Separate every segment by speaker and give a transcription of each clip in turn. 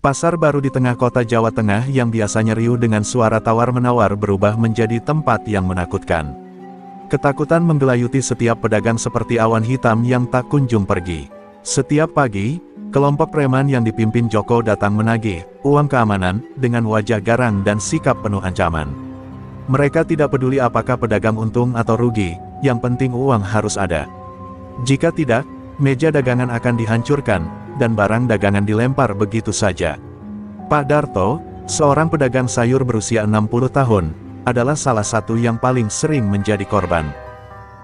Speaker 1: Pasar baru di tengah kota Jawa Tengah yang biasanya riuh dengan suara tawar-menawar berubah menjadi tempat yang menakutkan. Ketakutan menggelayuti setiap pedagang seperti awan hitam yang tak kunjung pergi. Setiap pagi, kelompok preman yang dipimpin Joko datang menagih uang keamanan dengan wajah garang dan sikap penuh ancaman. Mereka tidak peduli apakah pedagang untung atau rugi, yang penting uang harus ada. Jika tidak, meja dagangan akan dihancurkan, dan barang dagangan dilempar begitu saja. Pak Darto, seorang pedagang sayur berusia 60 tahun, adalah salah satu yang paling sering menjadi korban.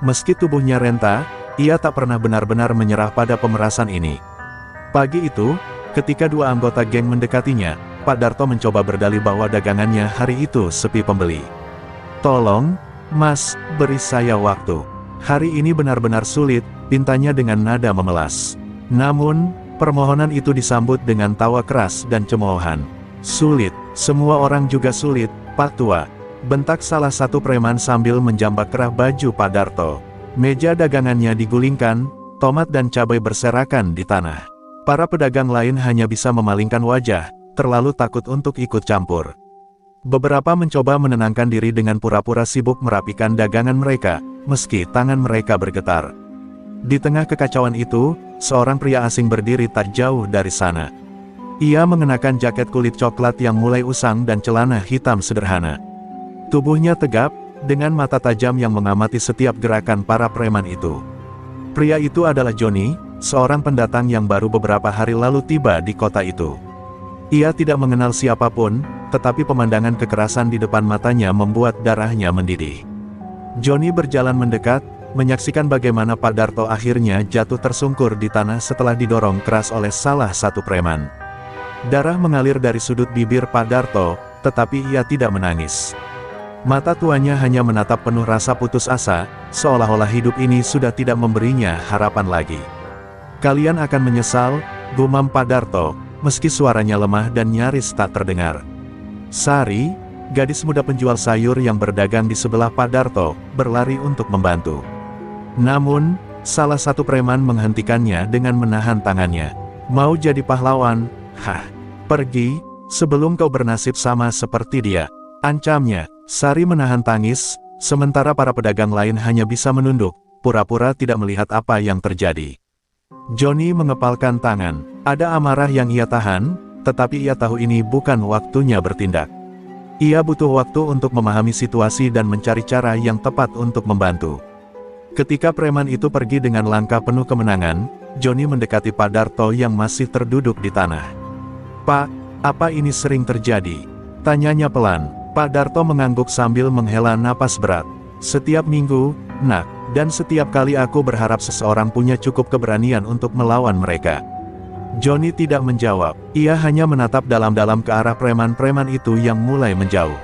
Speaker 1: Meski tubuhnya renta, ia tak pernah benar-benar menyerah pada pemerasan ini. Pagi itu, ketika dua anggota geng mendekatinya, Pak Darto mencoba berdalih bahwa dagangannya hari itu sepi pembeli. "Tolong, Mas, beri saya waktu. Hari ini benar-benar sulit," pintanya dengan nada memelas. Namun, permohonan itu disambut dengan tawa keras dan cemoohan. "Sulit, semua orang juga sulit, Pak Tua," bentak salah satu preman sambil menjambak kerah baju Pak Darto. Meja dagangannya digulingkan, tomat dan cabai berserakan di tanah. Para pedagang lain hanya bisa memalingkan wajah, terlalu takut untuk ikut campur. Beberapa mencoba menenangkan diri dengan pura-pura sibuk merapikan dagangan mereka, meski tangan mereka bergetar. Di tengah kekacauan itu, seorang pria asing berdiri tak jauh dari sana. Ia mengenakan jaket kulit coklat yang mulai usang dan celana hitam sederhana. Tubuhnya tegap, dengan mata tajam yang mengamati setiap gerakan para preman itu. Pria itu adalah Johnny, seorang pendatang yang baru beberapa hari lalu tiba di kota itu. Ia tidak mengenal siapapun, tetapi pemandangan kekerasan di depan matanya membuat darahnya mendidih. Johnny berjalan mendekat, menyaksikan bagaimana Pak Darto akhirnya jatuh tersungkur di tanah setelah didorong keras oleh salah satu preman. Darah mengalir dari sudut bibir Pak Darto, tetapi ia tidak menangis. Mata tuanya hanya menatap penuh rasa putus asa, seolah-olah hidup ini sudah tidak memberinya harapan lagi. "Kalian akan menyesal," gumam Pak Darto, meski suaranya lemah dan nyaris tak terdengar. Sari, gadis muda penjual sayur yang berdagang di sebelah Pak Darto, berlari untuk membantu. Namun, salah satu preman menghentikannya dengan menahan tangannya. "Mau jadi pahlawan? Hah, pergi, sebelum kau bernasib sama seperti dia," ancamnya. Sari menahan tangis, sementara para pedagang lain hanya bisa menunduk, pura-pura tidak melihat apa yang terjadi. Johnny mengepalkan tangan. Ada amarah yang ia tahan, tetapi ia tahu ini bukan waktunya bertindak. Ia butuh waktu untuk memahami situasi dan mencari cara yang tepat untuk membantu. Ketika preman itu pergi dengan langkah penuh kemenangan, Johnny mendekati Pak Darto yang masih terduduk di tanah. "Pak, apa ini sering terjadi?" tanyanya pelan. Pak Darto mengangguk sambil menghela napas berat. "Setiap minggu, Nak, dan setiap kali aku berharap seseorang punya cukup keberanian untuk melawan mereka." Johnny tidak menjawab, ia hanya menatap dalam-dalam ke arah preman-preman itu yang mulai menjauh.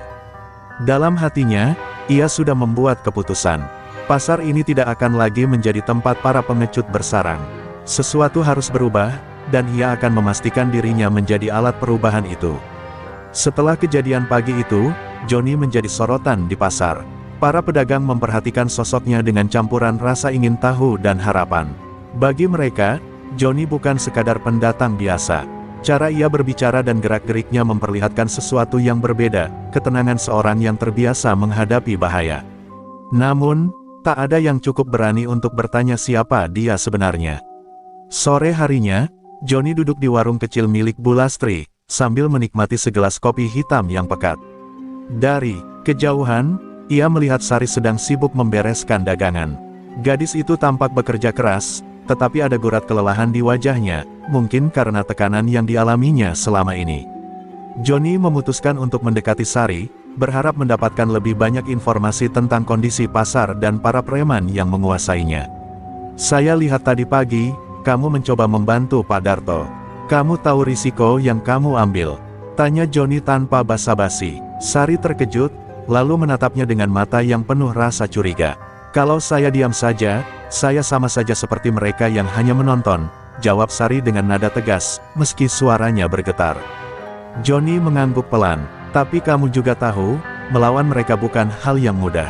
Speaker 1: Dalam hatinya, ia sudah membuat keputusan. Pasar ini tidak akan lagi menjadi tempat para pengecut bersarang. Sesuatu harus berubah, dan ia akan memastikan dirinya menjadi alat perubahan itu. Setelah kejadian pagi itu, Johnny menjadi sorotan di pasar. Para pedagang memperhatikan sosoknya dengan campuran rasa ingin tahu dan harapan. Bagi mereka, Johnny bukan sekadar pendatang biasa. Cara ia berbicara dan gerak-geriknya memperlihatkan sesuatu yang berbeda, ketenangan seorang yang terbiasa menghadapi bahaya. Namun, tak ada yang cukup berani untuk bertanya siapa dia sebenarnya. Sore harinya, Johnny duduk di warung kecil milik Bu Lastri, sambil menikmati segelas kopi hitam yang pekat. Dari kejauhan, ia melihat Sari sedang sibuk membereskan dagangan. Gadis itu tampak bekerja keras, tetapi ada gurat kelelahan di wajahnya, mungkin karena tekanan yang dialaminya selama ini. Johnny memutuskan untuk mendekati Sari, berharap mendapatkan lebih banyak informasi tentang kondisi pasar dan para preman yang menguasainya. "Saya lihat tadi pagi, kamu mencoba membantu Pak Darto. Kamu tahu risiko yang kamu ambil?" tanya Johnny tanpa basa-basi. Sari terkejut, lalu menatapnya dengan mata yang penuh rasa curiga. "Kalau saya diam saja, saya sama saja seperti mereka yang hanya menonton," jawab Sari dengan nada tegas, meski suaranya bergetar. Johnny mengangguk pelan. "Tapi kamu juga tahu, melawan mereka bukan hal yang mudah.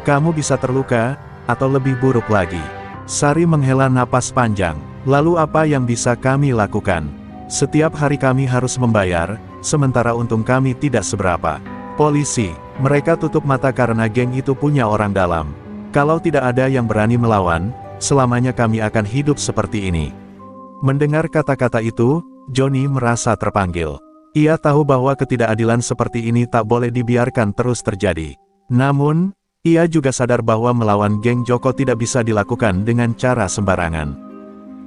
Speaker 1: Kamu bisa terluka, atau lebih buruk lagi." Sari menghela napas panjang. "Lalu apa yang bisa kami lakukan?" Setiap hari kami harus membayar, sementara untung kami tidak seberapa. Polisi, mereka tutup mata karena geng itu punya orang dalam. Kalau tidak ada yang berani melawan, selamanya kami akan hidup seperti ini. Mendengar kata-kata itu, Johnny merasa terpanggil. Ia tahu bahwa ketidakadilan seperti ini tak boleh dibiarkan terus terjadi. Namun, ia juga sadar bahwa melawan geng Joko tidak bisa dilakukan dengan cara sembarangan.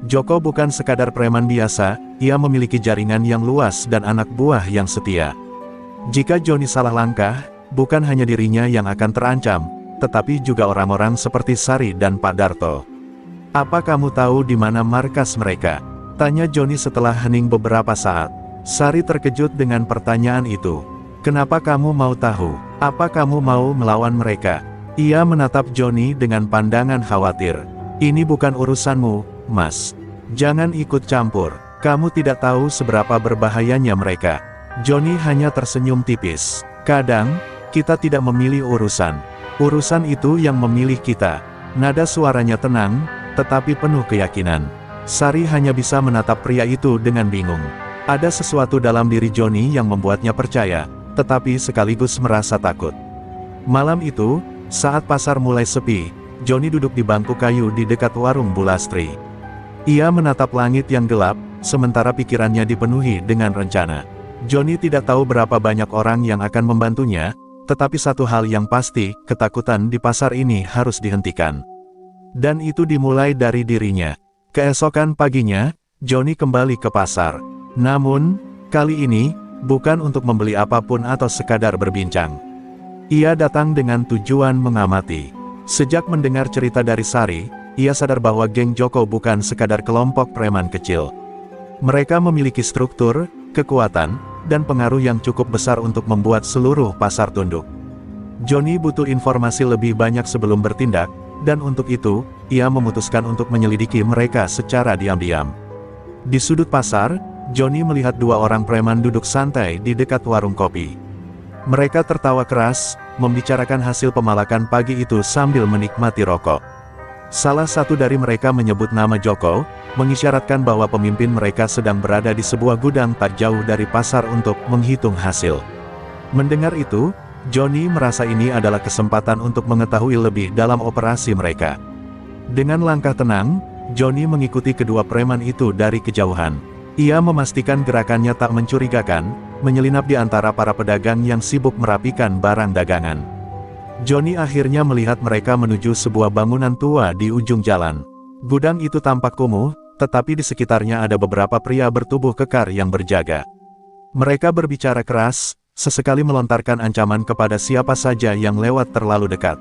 Speaker 1: Joko bukan sekadar preman biasa, ia memiliki jaringan yang luas dan anak buah yang setia. Jika Johnny salah langkah, bukan hanya dirinya yang akan terancam, tetapi juga orang-orang seperti Sari dan Pak Darto. "Apa kamu tahu di mana markas mereka?" tanya Johnny setelah hening beberapa saat. Sari terkejut dengan pertanyaan itu. "Kenapa kamu mau tahu? Apa kamu mau melawan mereka?" Ia menatap Johnny dengan pandangan khawatir. "Ini bukan urusanmu, Mas. Jangan ikut campur. Kamu tidak tahu seberapa berbahayanya mereka." Johnny hanya tersenyum tipis. "Kadang, kita tidak memilih urusan. Urusan itu yang memilih kita." Nada suaranya tenang, tetapi penuh keyakinan. Sari hanya bisa menatap pria itu dengan bingung. Ada sesuatu dalam diri Johnny yang membuatnya percaya, tetapi sekaligus merasa takut. Malam itu, saat pasar mulai sepi, Johnny duduk di bangku kayu di dekat warung Bulastri. Ia menatap langit yang gelap, sementara pikirannya dipenuhi dengan rencana. Johnny tidak tahu berapa banyak orang yang akan membantunya, tetapi satu hal yang pasti, ketakutan di pasar ini harus dihentikan. Dan itu dimulai dari dirinya. Keesokan paginya, Johnny kembali ke pasar. Namun, kali ini, bukan untuk membeli apapun atau sekadar berbincang. Ia datang dengan tujuan mengamati. Sejak mendengar cerita dari Sari, ia sadar bahwa geng Joko bukan sekadar kelompok preman kecil. Mereka memiliki struktur, kekuatan, dan pengaruh yang cukup besar untuk membuat seluruh pasar tunduk. Johnny butuh informasi lebih banyak sebelum bertindak, dan untuk itu, ia memutuskan untuk menyelidiki mereka secara diam-diam. Di sudut pasar, Johnny melihat dua orang preman duduk santai di dekat warung kopi. Mereka tertawa keras, membicarakan hasil pemalakan pagi itu sambil menikmati rokok. Salah satu dari mereka menyebut nama Joko, mengisyaratkan bahwa pemimpin mereka sedang berada di sebuah gudang tak jauh dari pasar untuk menghitung hasil. Mendengar itu, Johnny merasa ini adalah kesempatan untuk mengetahui lebih dalam operasi mereka. Dengan langkah tenang, Johnny mengikuti kedua preman itu dari kejauhan. Ia memastikan gerakannya tak mencurigakan, menyelinap di antara para pedagang yang sibuk merapikan barang dagangan. Johnny akhirnya melihat mereka menuju sebuah bangunan tua di ujung jalan. Gudang itu tampak kumuh, tetapi di sekitarnya ada beberapa pria bertubuh kekar yang berjaga. Mereka berbicara keras, sesekali melontarkan ancaman kepada siapa saja yang lewat terlalu dekat.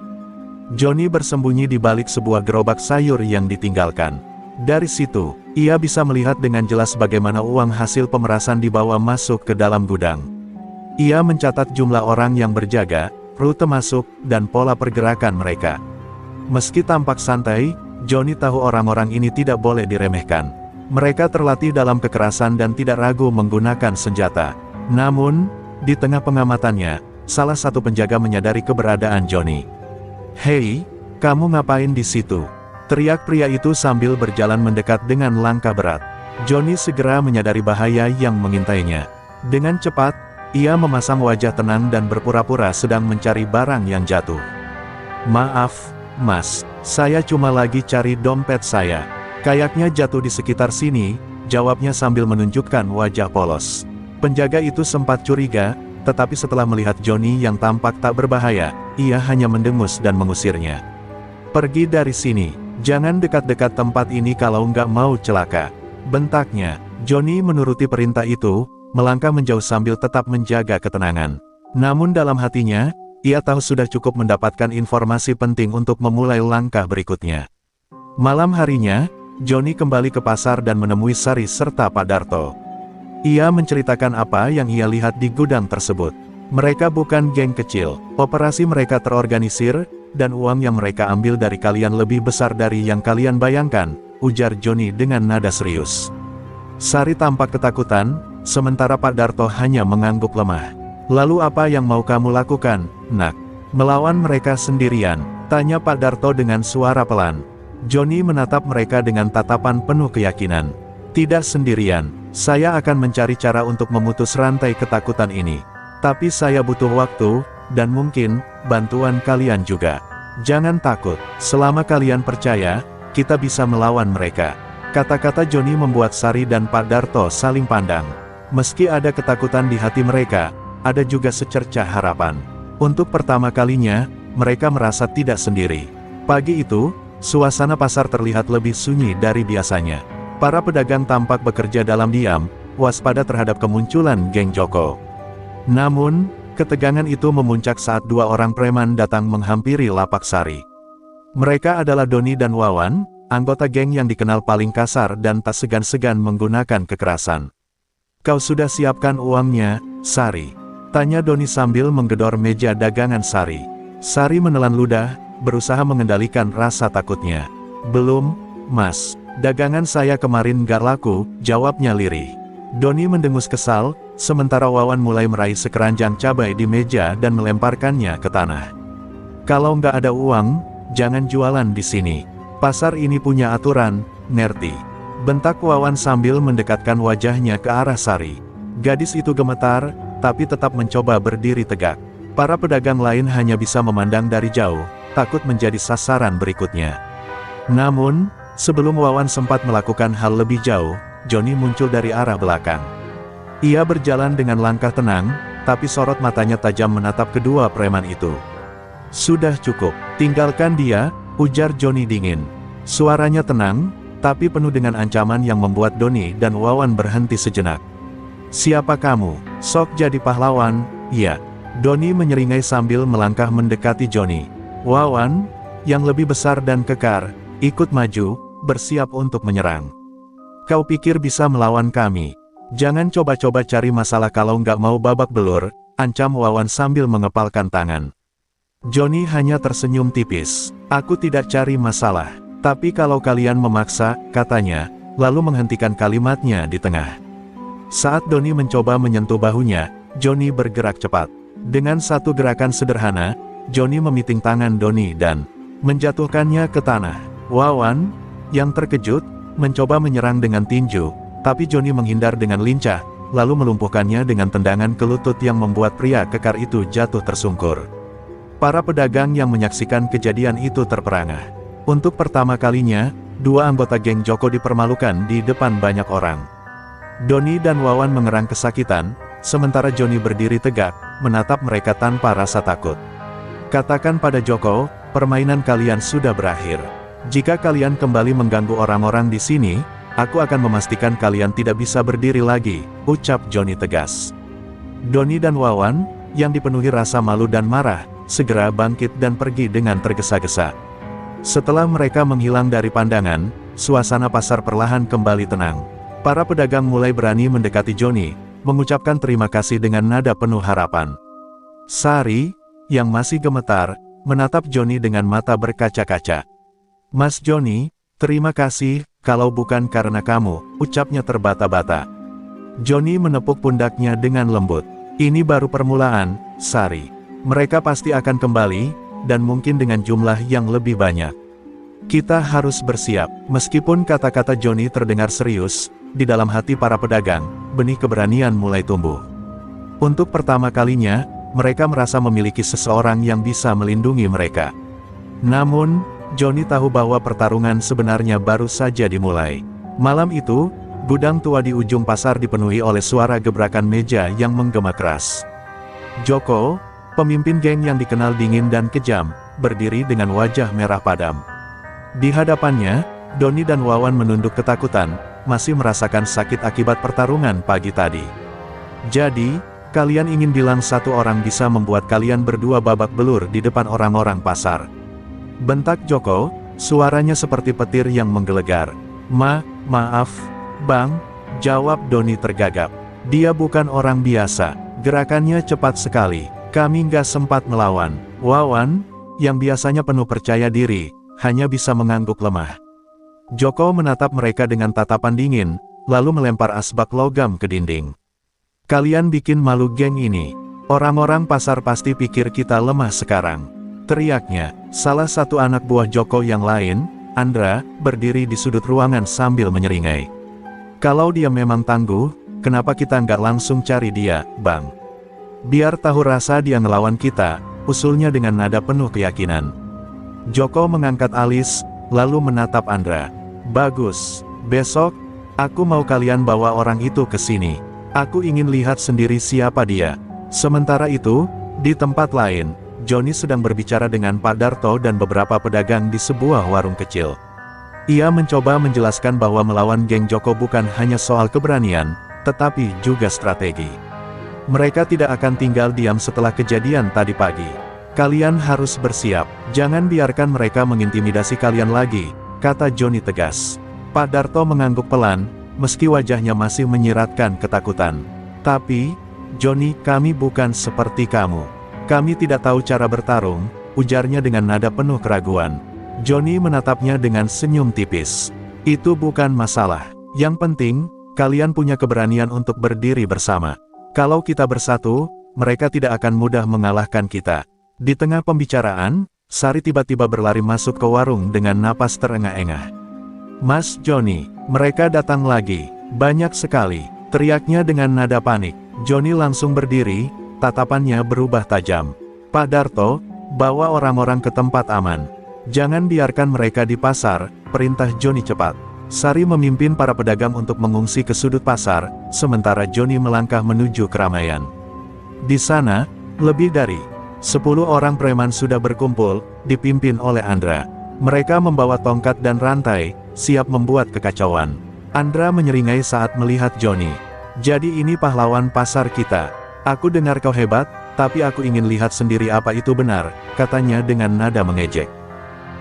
Speaker 1: Johnny bersembunyi di balik sebuah gerobak sayur yang ditinggalkan. Dari situ, ia bisa melihat dengan jelas bagaimana uang hasil pemerasan dibawa masuk ke dalam gudang. Ia mencatat jumlah orang yang berjaga, rute masuk, dan pola pergerakan mereka. Meski tampak santai, Johnny tahu orang-orang ini tidak boleh diremehkan. Mereka terlatih dalam kekerasan dan tidak ragu menggunakan senjata. Namun, di tengah pengamatannya, salah satu penjaga menyadari keberadaan Johnny. "Hei, kamu ngapain di situ?" teriak pria itu sambil berjalan mendekat dengan langkah berat. Johnny segera menyadari bahaya yang mengintainya. Dengan cepat, ia memasang wajah tenang dan berpura-pura sedang mencari barang yang jatuh. "Maaf, Mas, saya cuma lagi cari dompet saya. Kayaknya jatuh di sekitar sini," jawabnya sambil menunjukkan wajah polos. Penjaga itu sempat curiga, tetapi setelah melihat Johnny yang tampak tak berbahaya, ia hanya mendengus dan mengusirnya. "Pergi dari sini, jangan dekat-dekat tempat ini kalau nggak mau celaka," bentaknya. Johnny menuruti perintah itu, melangkah menjauh sambil tetap menjaga ketenangan. Namun dalam hatinya, ia tahu sudah cukup mendapatkan informasi penting untuk memulai langkah berikutnya. Malam harinya, Johnny kembali ke pasar dan menemui Sari serta Pak Darto. Ia menceritakan apa yang ia lihat di gudang tersebut. Mereka bukan geng kecil, operasi mereka terorganisir, dan uang yang mereka ambil dari kalian lebih besar dari yang kalian bayangkan, ujar Johnny dengan nada serius. Sari tampak ketakutan, sementara Pak Darto hanya mengangguk lemah. "Lalu apa yang mau kamu lakukan, Nak? Melawan mereka sendirian?" tanya Pak Darto dengan suara pelan. Johnny menatap mereka dengan tatapan penuh keyakinan. Tidak sendirian, saya akan mencari cara untuk memutus rantai ketakutan ini. Tapi saya butuh waktu, dan mungkin, bantuan kalian juga. Jangan takut, selama kalian percaya, kita bisa melawan mereka. Kata-kata Johnny membuat Sari dan Pak Darto saling pandang. Meski ada ketakutan di hati mereka, ada juga secercah harapan. Untuk pertama kalinya, mereka merasa tidak sendiri. Pagi itu, suasana pasar terlihat lebih sunyi dari biasanya. Para pedagang tampak bekerja dalam diam, waspada terhadap kemunculan geng Joko. Namun, ketegangan itu memuncak saat dua orang preman datang menghampiri lapak Sari. Mereka adalah Doni dan Wawan, anggota geng yang dikenal paling kasar dan tak segan-segan menggunakan kekerasan. "Kau sudah siapkan uangnya, Sari?" tanya Doni sambil menggedor meja dagangan Sari. Sari menelan ludah, berusaha mengendalikan rasa takutnya. "Belum, Mas. Dagangan saya kemarin gak laku," jawabnya lirih. Doni mendengus kesal, sementara Wawan mulai meraih sekeranjang cabai di meja dan melemparkannya ke tanah. "Kalau nggak ada uang, jangan jualan di sini. Pasar ini punya aturan, ngerti?" bentak Wawan sambil mendekatkan wajahnya ke arah Sari. Gadis itu gemetar, tapi tetap mencoba berdiri tegak. Para pedagang lain hanya bisa memandang dari jauh, takut menjadi sasaran berikutnya. Namun, sebelum Wawan sempat melakukan hal lebih jauh, Johnny muncul dari arah belakang. Ia berjalan dengan langkah tenang, tapi sorot matanya tajam menatap kedua preman itu. "Sudah cukup, tinggalkan dia," ujar Johnny dingin. Suaranya tenang, tapi penuh dengan ancaman yang membuat Doni dan Wawan berhenti sejenak. "Siapa kamu? Sok jadi pahlawan?" "Iya." Doni menyeringai sambil melangkah mendekati Johnny. Wawan, yang lebih besar dan kekar, ikut maju, bersiap untuk menyerang. "Kau pikir bisa melawan kami? Jangan coba-coba cari masalah kalau nggak mau babak belur," ancam Wawan sambil mengepalkan tangan. Johnny hanya tersenyum tipis. "Aku tidak cari masalah. Tapi kalau kalian memaksa," katanya, lalu menghentikan kalimatnya di tengah. Saat Doni mencoba menyentuh bahunya, Johnny bergerak cepat. Dengan satu gerakan sederhana, Johnny memiting tangan Doni dan menjatuhkannya ke tanah. Wawan, yang terkejut, mencoba menyerang dengan tinju, tapi Johnny menghindar dengan lincah, lalu melumpuhkannya dengan tendangan ke lutut yang membuat pria kekar itu jatuh tersungkur. Para pedagang yang menyaksikan kejadian itu terperangah. Untuk pertama kalinya, dua anggota geng Joko dipermalukan di depan banyak orang. Doni dan Wawan mengerang kesakitan, sementara Johnny berdiri tegak, menatap mereka tanpa rasa takut. "Katakan pada Joko, permainan kalian sudah berakhir. Jika kalian kembali mengganggu orang-orang di sini, aku akan memastikan kalian tidak bisa berdiri lagi," ucap Johnny tegas. Doni dan Wawan, yang dipenuhi rasa malu dan marah, segera bangkit dan pergi dengan tergesa-gesa. Setelah mereka menghilang dari pandangan, suasana pasar perlahan kembali tenang. Para pedagang mulai berani mendekati Johnny, mengucapkan terima kasih dengan nada penuh harapan. Sari, yang masih gemetar, menatap Johnny dengan mata berkaca-kaca. "Mas Johnny, terima kasih, kalau bukan karena kamu," ucapnya terbata-bata. Johnny menepuk pundaknya dengan lembut. "Ini baru permulaan, Sari. Mereka pasti akan kembali, dan mungkin dengan jumlah yang lebih banyak. Kita harus bersiap." Meskipun kata-kata Johnny terdengar serius, di dalam hati para pedagang, benih keberanian mulai tumbuh. Untuk pertama kalinya, mereka merasa memiliki seseorang yang bisa melindungi mereka. Namun, Johnny tahu bahwa pertarungan sebenarnya baru saja dimulai. Malam itu, gudang tua di ujung pasar dipenuhi oleh suara gebrakan meja yang menggema keras. Joko, pemimpin geng yang dikenal dingin dan kejam, berdiri dengan wajah merah padam. Di hadapannya, Doni dan Wawan menunduk ketakutan, masih merasakan sakit akibat pertarungan pagi tadi. "Jadi, kalian ingin bilang satu orang bisa membuat kalian berdua babak belur di depan orang-orang pasar?" bentak Joko, suaranya seperti petir yang menggelegar. Maaf, Bang," jawab Doni tergagap. "Dia bukan orang biasa, gerakannya cepat sekali. Kami nggak sempat melawan." Wawan, yang biasanya penuh percaya diri, hanya bisa mengangguk lemah. Joko menatap mereka dengan tatapan dingin, lalu melempar asbak logam ke dinding. "Kalian bikin malu geng ini. Orang-orang pasar pasti pikir kita lemah sekarang," teriaknya. Salah satu anak buah Joko yang lain, Andra, berdiri di sudut ruangan sambil menyeringai. Kalau dia memang tangguh, kenapa kita nggak langsung cari dia, Bang? Biar tahu rasa dia ngelawan kita, usulnya dengan nada penuh keyakinan. Joko mengangkat alis, lalu menatap Andra. Bagus, besok, aku mau kalian bawa orang itu ke sini. Aku ingin lihat sendiri siapa dia. Sementara itu, di tempat lain, Joni sedang berbicara dengan Pak Darto dan beberapa pedagang di sebuah warung kecil. Ia mencoba menjelaskan bahwa melawan geng Joko bukan hanya soal keberanian, tetapi juga strategi. Mereka tidak akan tinggal diam setelah kejadian tadi pagi. Kalian harus bersiap, jangan biarkan mereka mengintimidasi kalian lagi, kata Joni tegas. Pak Darto mengangguk pelan, meski wajahnya masih menyiratkan ketakutan. Tapi, Joni, kami bukan seperti kamu. Kami tidak tahu cara bertarung, ujarnya dengan nada penuh keraguan. Joni menatapnya dengan senyum tipis. Itu bukan masalah. Yang penting, kalian punya keberanian untuk berdiri bersama. Kalau kita bersatu, mereka tidak akan mudah mengalahkan kita. Di tengah pembicaraan, Sari tiba-tiba berlari masuk ke warung dengan napas terengah-engah. Mas Joni, mereka datang lagi. Banyak sekali, teriaknya dengan nada panik. Joni langsung berdiri, tatapannya berubah tajam. Pak Darto, bawa orang-orang ke tempat aman. Jangan biarkan mereka di pasar, perintah Joni cepat. Sari memimpin para pedagang untuk mengungsi ke sudut pasar, sementara Joni melangkah menuju keramaian. Di sana, lebih dari 10 orang preman sudah berkumpul, dipimpin oleh Andra. Mereka membawa tongkat dan rantai, siap membuat kekacauan. Andra menyeringai saat melihat Joni. Jadi ini pahlawan pasar kita. Aku dengar kau hebat, tapi aku ingin lihat sendiri apa itu benar, katanya dengan nada mengejek.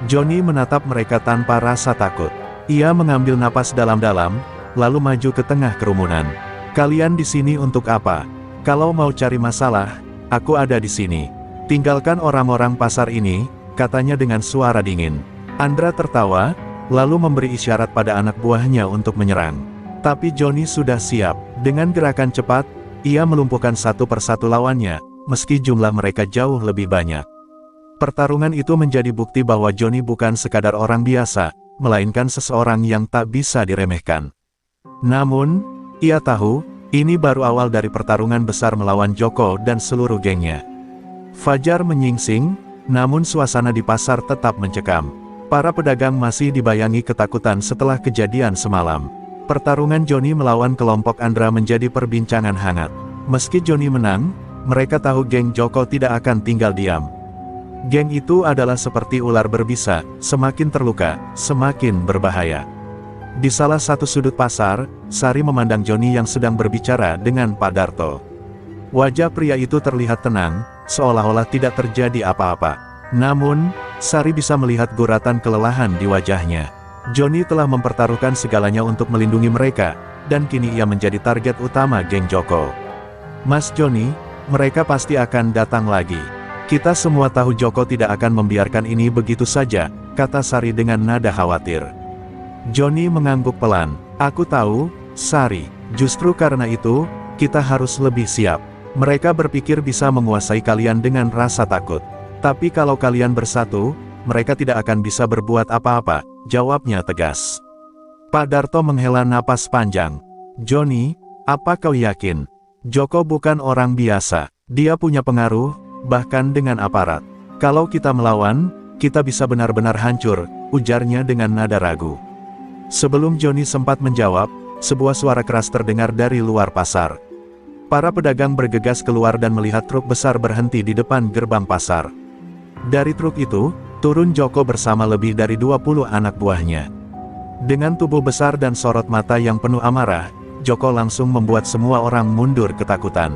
Speaker 1: Joni menatap mereka tanpa rasa takut. Ia mengambil napas dalam-dalam, lalu maju ke tengah kerumunan. Kalian di sini untuk apa? Kalau mau cari masalah, aku ada di sini. Tinggalkan orang-orang pasar ini, katanya dengan suara dingin. Andra tertawa, lalu memberi isyarat pada anak buahnya untuk menyerang. Tapi Joni sudah siap. Dengan gerakan cepat, ia melumpuhkan satu persatu lawannya, meski jumlah mereka jauh lebih banyak. Pertarungan itu menjadi bukti bahwa Joni bukan sekadar orang biasa, melainkan seseorang yang tak bisa diremehkan. Namun, ia tahu, ini baru awal dari pertarungan besar melawan Joko dan seluruh gengnya. Fajar menyingsing, namun suasana di pasar tetap mencekam. Para pedagang masih dibayangi ketakutan setelah kejadian semalam. Pertarungan Joni melawan kelompok Andra menjadi perbincangan hangat. Meski Joni menang, mereka tahu geng Joko tidak akan tinggal diam. Geng itu adalah seperti ular berbisa, semakin terluka, semakin berbahaya. Di salah satu sudut pasar, Sari memandang Joni yang sedang berbicara dengan Pak Darto. Wajah pria itu terlihat tenang, seolah-olah tidak terjadi apa-apa. Namun, Sari bisa melihat guratan kelelahan di wajahnya. Joni telah mempertaruhkan segalanya untuk melindungi mereka, dan kini ia menjadi target utama geng Joko. Mas Joni, mereka pasti akan datang lagi. Kita semua tahu Joko tidak akan membiarkan ini begitu saja, kata Sari dengan nada khawatir. Joni mengangguk pelan. Aku tahu, Sari, justru karena itu, kita harus lebih siap. Mereka berpikir bisa menguasai kalian dengan rasa takut. Tapi kalau kalian bersatu, mereka tidak akan bisa berbuat apa-apa, jawabnya tegas. Pak Darto menghela napas panjang. Joni, apa kau yakin? Joko bukan orang biasa, dia punya pengaruh, bahkan dengan aparat. Kalau kita melawan, kita bisa benar-benar hancur, ujarnya dengan nada ragu. Sebelum Joni sempat menjawab, sebuah suara keras terdengar dari luar pasar. Para pedagang bergegas keluar dan melihat truk besar berhenti di depan gerbang pasar. Dari truk itu, turun Joko bersama lebih dari 20 anak buahnya. Dengan tubuh besar dan sorot mata yang penuh amarah, Joko langsung membuat semua orang mundur ketakutan.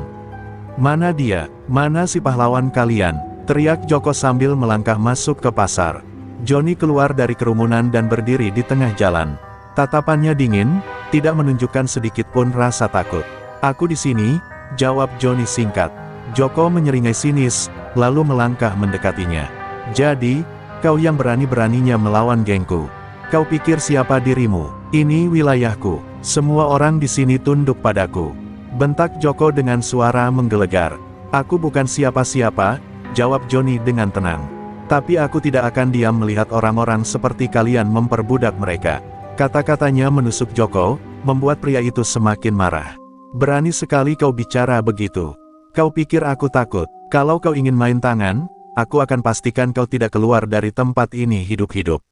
Speaker 1: Mana dia? Mana si pahlawan kalian? Teriak Joko sambil melangkah masuk ke pasar. Joni keluar dari kerumunan dan berdiri di tengah jalan. Tatapannya dingin, tidak menunjukkan sedikit pun rasa takut. Aku di sini, jawab Joni singkat. Joko menyeringai sinis, lalu melangkah mendekatinya. Jadi, kau yang berani-beraninya melawan gengku. Kau pikir siapa dirimu? Ini wilayahku. Semua orang di sini tunduk padaku. Bentak Joko dengan suara menggelegar. Aku bukan siapa-siapa, jawab Joni dengan tenang. Tapi aku tidak akan diam melihat orang-orang seperti kalian memperbudak mereka. Kata-katanya menusuk Joko, membuat pria itu semakin marah. Berani sekali kau bicara begitu. Kau pikir aku takut? Kalau kau ingin main tangan, aku akan pastikan kau tidak keluar dari tempat ini hidup-hidup.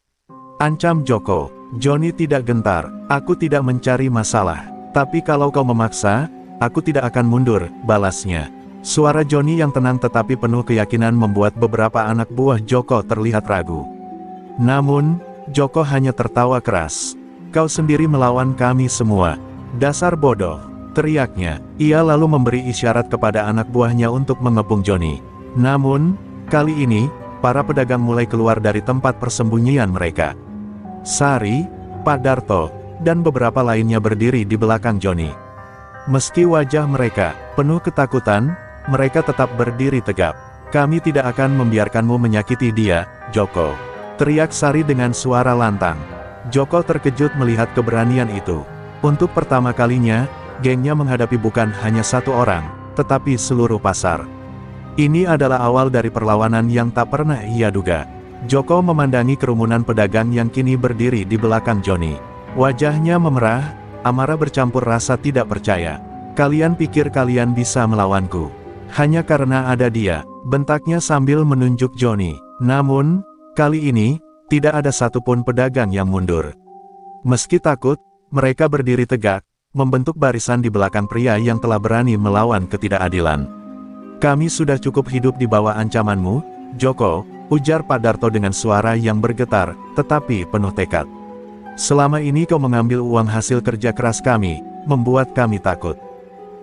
Speaker 1: Ancam Joko. Johnny tidak gentar. Aku tidak mencari masalah. Tapi kalau kau memaksa, aku tidak akan mundur, balasnya. Suara Johnny yang tenang tetapi penuh keyakinan membuat beberapa anak buah Joko terlihat ragu. Namun, Joko hanya tertawa keras. Kau sendiri melawan kami semua. Dasar bodoh, teriaknya. Ia lalu memberi isyarat kepada anak buahnya untuk mengepung Johnny. Namun, kali ini, para pedagang mulai keluar dari tempat persembunyian mereka. Sari, Pak Darto, dan beberapa lainnya berdiri di belakang Johnny. Meski wajah mereka penuh ketakutan, mereka tetap berdiri tegap. Kami tidak akan membiarkanmu menyakiti dia, Joko. Teriak Sari dengan suara lantang. Joko terkejut melihat keberanian itu. Untuk pertama kalinya, gengnya menghadapi bukan hanya satu orang, tetapi seluruh pasar. Ini adalah awal dari perlawanan yang tak pernah ia duga. Joko memandangi kerumunan pedagang yang kini berdiri di belakang Johnny. Wajahnya memerah, amarah bercampur rasa tidak percaya. Kalian pikir kalian bisa melawanku? Hanya karena ada dia, bentaknya sambil menunjuk Johnny. Namun, kali ini, tidak ada satupun pedagang yang mundur. Meski takut, mereka berdiri tegak, membentuk barisan di belakang pria yang telah berani melawan ketidakadilan. Kami sudah cukup hidup di bawah ancamanmu, Joko, ujar Pak Darto dengan suara yang bergetar, tetapi penuh tekad. Selama ini kau mengambil uang hasil kerja keras kami, membuat kami takut.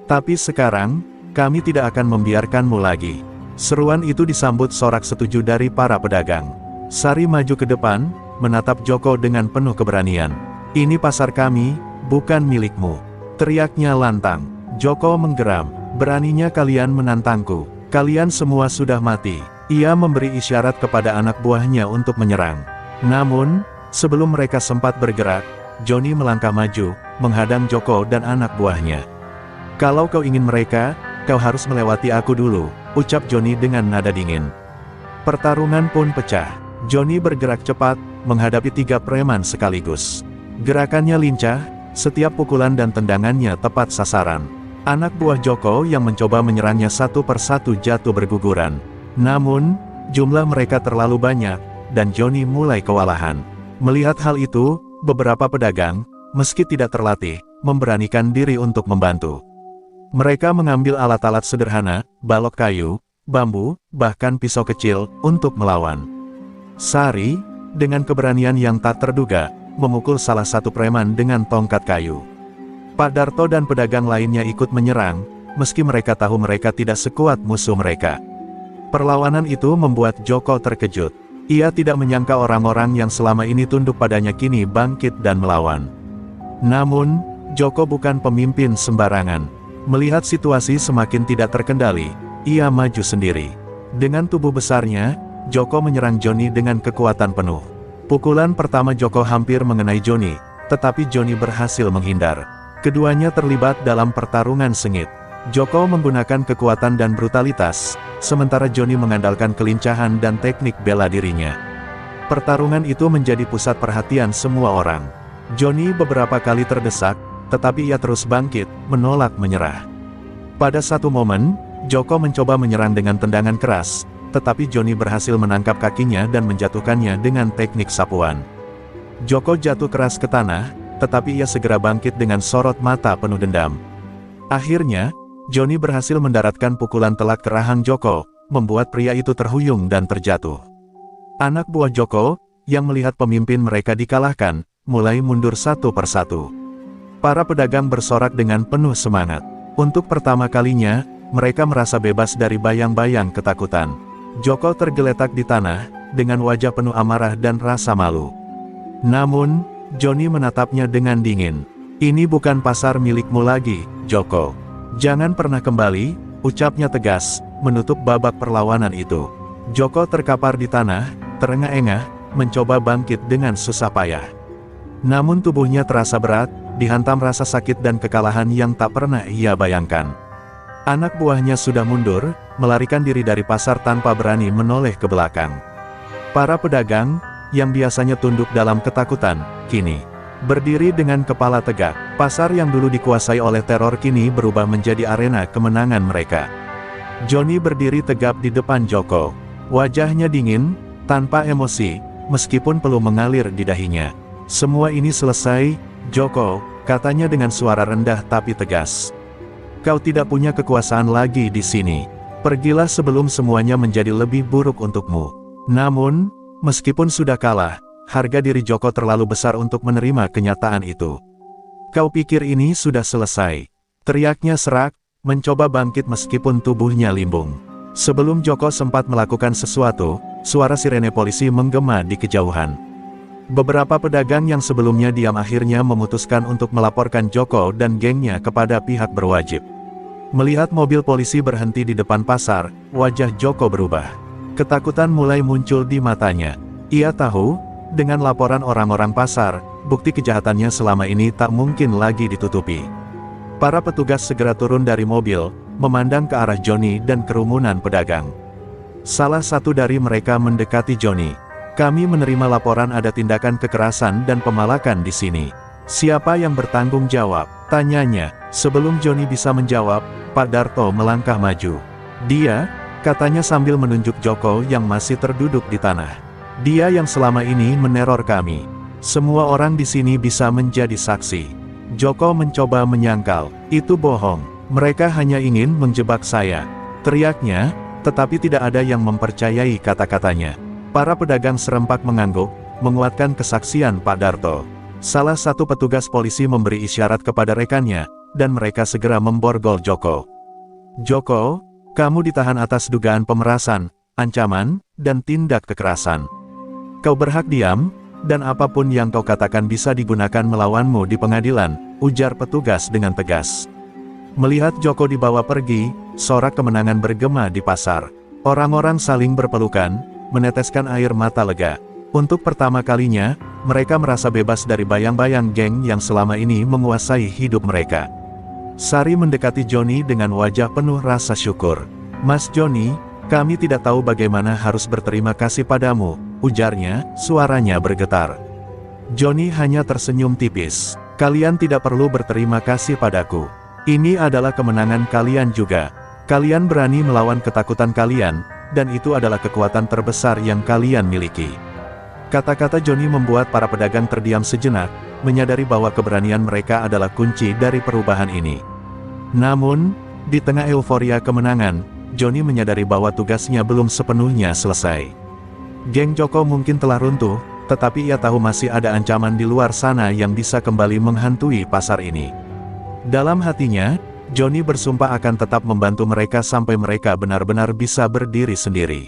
Speaker 1: Tapi sekarang, kami tidak akan membiarkanmu lagi. Seruan itu disambut sorak setuju dari para pedagang. Sari maju ke depan, menatap Joko dengan penuh keberanian. Ini pasar kami, bukan milikmu. Teriaknya lantang. Joko menggeram. Beraninya kalian menantangku. Kalian semua sudah mati. Ia memberi isyarat kepada anak buahnya untuk menyerang. Namun, sebelum mereka sempat bergerak, Johnny melangkah maju, menghadang Joko dan anak buahnya. Kalau kau ingin mereka, kau harus melewati aku dulu, ucap Johnny dengan nada dingin. Pertarungan pun pecah. Johnny bergerak cepat, menghadapi 3 preman sekaligus. Gerakannya lincah, setiap pukulan dan tendangannya tepat sasaran. Anak buah Joko yang mencoba menyerangnya satu persatu jatuh berguguran. Namun, jumlah mereka terlalu banyak, dan Johnny mulai kewalahan. Melihat hal itu, beberapa pedagang, meski tidak terlatih, memberanikan diri untuk membantu. Mereka mengambil alat-alat sederhana, balok kayu, bambu, bahkan pisau kecil, untuk melawan. Sari, dengan keberanian yang tak terduga, memukul salah satu preman dengan tongkat kayu. Pak Darto dan pedagang lainnya ikut menyerang, meski mereka tahu mereka tidak sekuat musuh mereka. Perlawanan itu membuat Joko terkejut. Ia tidak menyangka orang-orang yang selama ini tunduk padanya kini bangkit dan melawan. Namun, Joko bukan pemimpin sembarangan. Melihat situasi semakin tidak terkendali, ia maju sendiri. Dengan tubuh besarnya, Joko menyerang Johnny dengan kekuatan penuh. Pukulan pertama Joko hampir mengenai Johnny, tetapi Johnny berhasil menghindar. Keduanya terlibat dalam pertarungan sengit. Joko menggunakan kekuatan dan brutalitas, sementara Johnny mengandalkan kelincahan dan teknik bela dirinya. Pertarungan itu menjadi pusat perhatian semua orang. Johnny beberapa kali terdesak, tetapi ia terus bangkit, menolak menyerah. Pada satu momen, Joko mencoba menyerang dengan tendangan keras, tetapi Johnny berhasil menangkap kakinya dan menjatuhkannya dengan teknik sapuan. Joko jatuh keras ke tanah, tetapi ia segera bangkit dengan sorot mata penuh dendam. Akhirnya, Johnny berhasil mendaratkan pukulan telak ke rahang Joko, membuat pria itu terhuyung dan terjatuh. Anak buah Joko, yang melihat pemimpin mereka dikalahkan, mulai mundur satu persatu. Para pedagang bersorak dengan penuh semangat. Untuk pertama kalinya, mereka merasa bebas dari bayang-bayang ketakutan. Joko tergeletak di tanah, dengan wajah penuh amarah dan rasa malu. Namun, Johnny menatapnya dengan dingin. Ini bukan pasar milikmu lagi, Joko. Jangan pernah kembali, ucapnya tegas, menutup babak perlawanan itu. Joko terkapar di tanah, terengah-engah, mencoba bangkit dengan susah payah. Namun tubuhnya terasa berat, dihantam rasa sakit dan kekalahan yang tak pernah ia bayangkan. Anak buahnya sudah mundur, melarikan diri dari pasar tanpa berani menoleh ke belakang. Para pedagang, yang biasanya tunduk dalam ketakutan, kini Berdiri dengan kepala tegak, pasar yang dulu dikuasai oleh teror kini berubah menjadi arena kemenangan mereka. Johnny berdiri tegap di depan Joko. Wajahnya dingin, tanpa emosi, meskipun peluh mengalir di dahinya. Semua ini selesai, Joko, katanya dengan suara rendah tapi tegas. Kau tidak punya kekuasaan lagi di sini. Pergilah sebelum semuanya menjadi lebih buruk untukmu. Namun, meskipun sudah kalah, harga diri Joko terlalu besar untuk menerima kenyataan itu. Kau pikir ini sudah selesai? Teriaknya serak, mencoba bangkit meskipun tubuhnya limbung. Sebelum Joko sempat melakukan sesuatu, suara sirene polisi menggema di kejauhan. Beberapa pedagang yang sebelumnya diam akhirnya memutuskan untuk melaporkan Joko dan gengnya kepada pihak berwajib. Melihat mobil polisi berhenti di depan pasar, wajah Joko berubah. Ketakutan mulai muncul di matanya. Ia tahu, dengan laporan orang-orang pasar, bukti kejahatannya selama ini tak mungkin lagi ditutupi. Para petugas segera turun dari mobil, memandang ke arah Johnny dan kerumunan pedagang. Salah satu dari mereka mendekati Johnny. Kami menerima laporan ada tindakan kekerasan dan pemalakan di sini. Siapa yang bertanggung jawab? Tanyanya. Sebelum Johnny bisa menjawab, Pak Darto melangkah maju. Dia, katanya sambil menunjuk Joko yang masih terduduk di tanah. Dia yang selama ini meneror kami. Semua orang di sini bisa menjadi saksi. Joko mencoba menyangkal. Itu bohong. Mereka hanya ingin menjebak saya. Teriaknya, tetapi tidak ada yang mempercayai kata-katanya. Para pedagang serempak mengangguk, menguatkan kesaksian Pak Darto. Salah satu petugas polisi memberi isyarat kepada rekannya, dan mereka segera memborgol Joko. Joko, kamu ditahan atas dugaan pemerasan, ancaman, dan tindak kekerasan. Kau berhak diam, dan apapun yang kau katakan bisa digunakan melawanmu di pengadilan, ujar petugas dengan tegas. Melihat Joko dibawa pergi, sorak kemenangan bergema di pasar. Orang-orang saling berpelukan, meneteskan air mata lega. Untuk pertama kalinya, mereka merasa bebas dari bayang-bayang geng yang selama ini menguasai hidup mereka. Sari mendekati Johnny dengan wajah penuh rasa syukur. Mas Johnny, kami tidak tahu bagaimana harus berterima kasih padamu, ujarnya, suaranya bergetar. Johnny hanya tersenyum tipis. Kalian tidak perlu berterima kasih padaku. Ini adalah kemenangan kalian juga. Kalian berani melawan ketakutan kalian, dan itu adalah kekuatan terbesar yang kalian miliki. Kata-kata Johnny membuat para pedagang terdiam sejenak, menyadari bahwa keberanian mereka adalah kunci dari perubahan ini. Namun, di tengah euforia kemenangan, Johnny menyadari bahwa tugasnya belum sepenuhnya selesai. Geng Joko mungkin telah runtuh, tetapi ia tahu masih ada ancaman di luar sana yang bisa kembali menghantui pasar ini. Dalam hatinya, Johnny bersumpah akan tetap membantu mereka sampai mereka benar-benar bisa berdiri sendiri.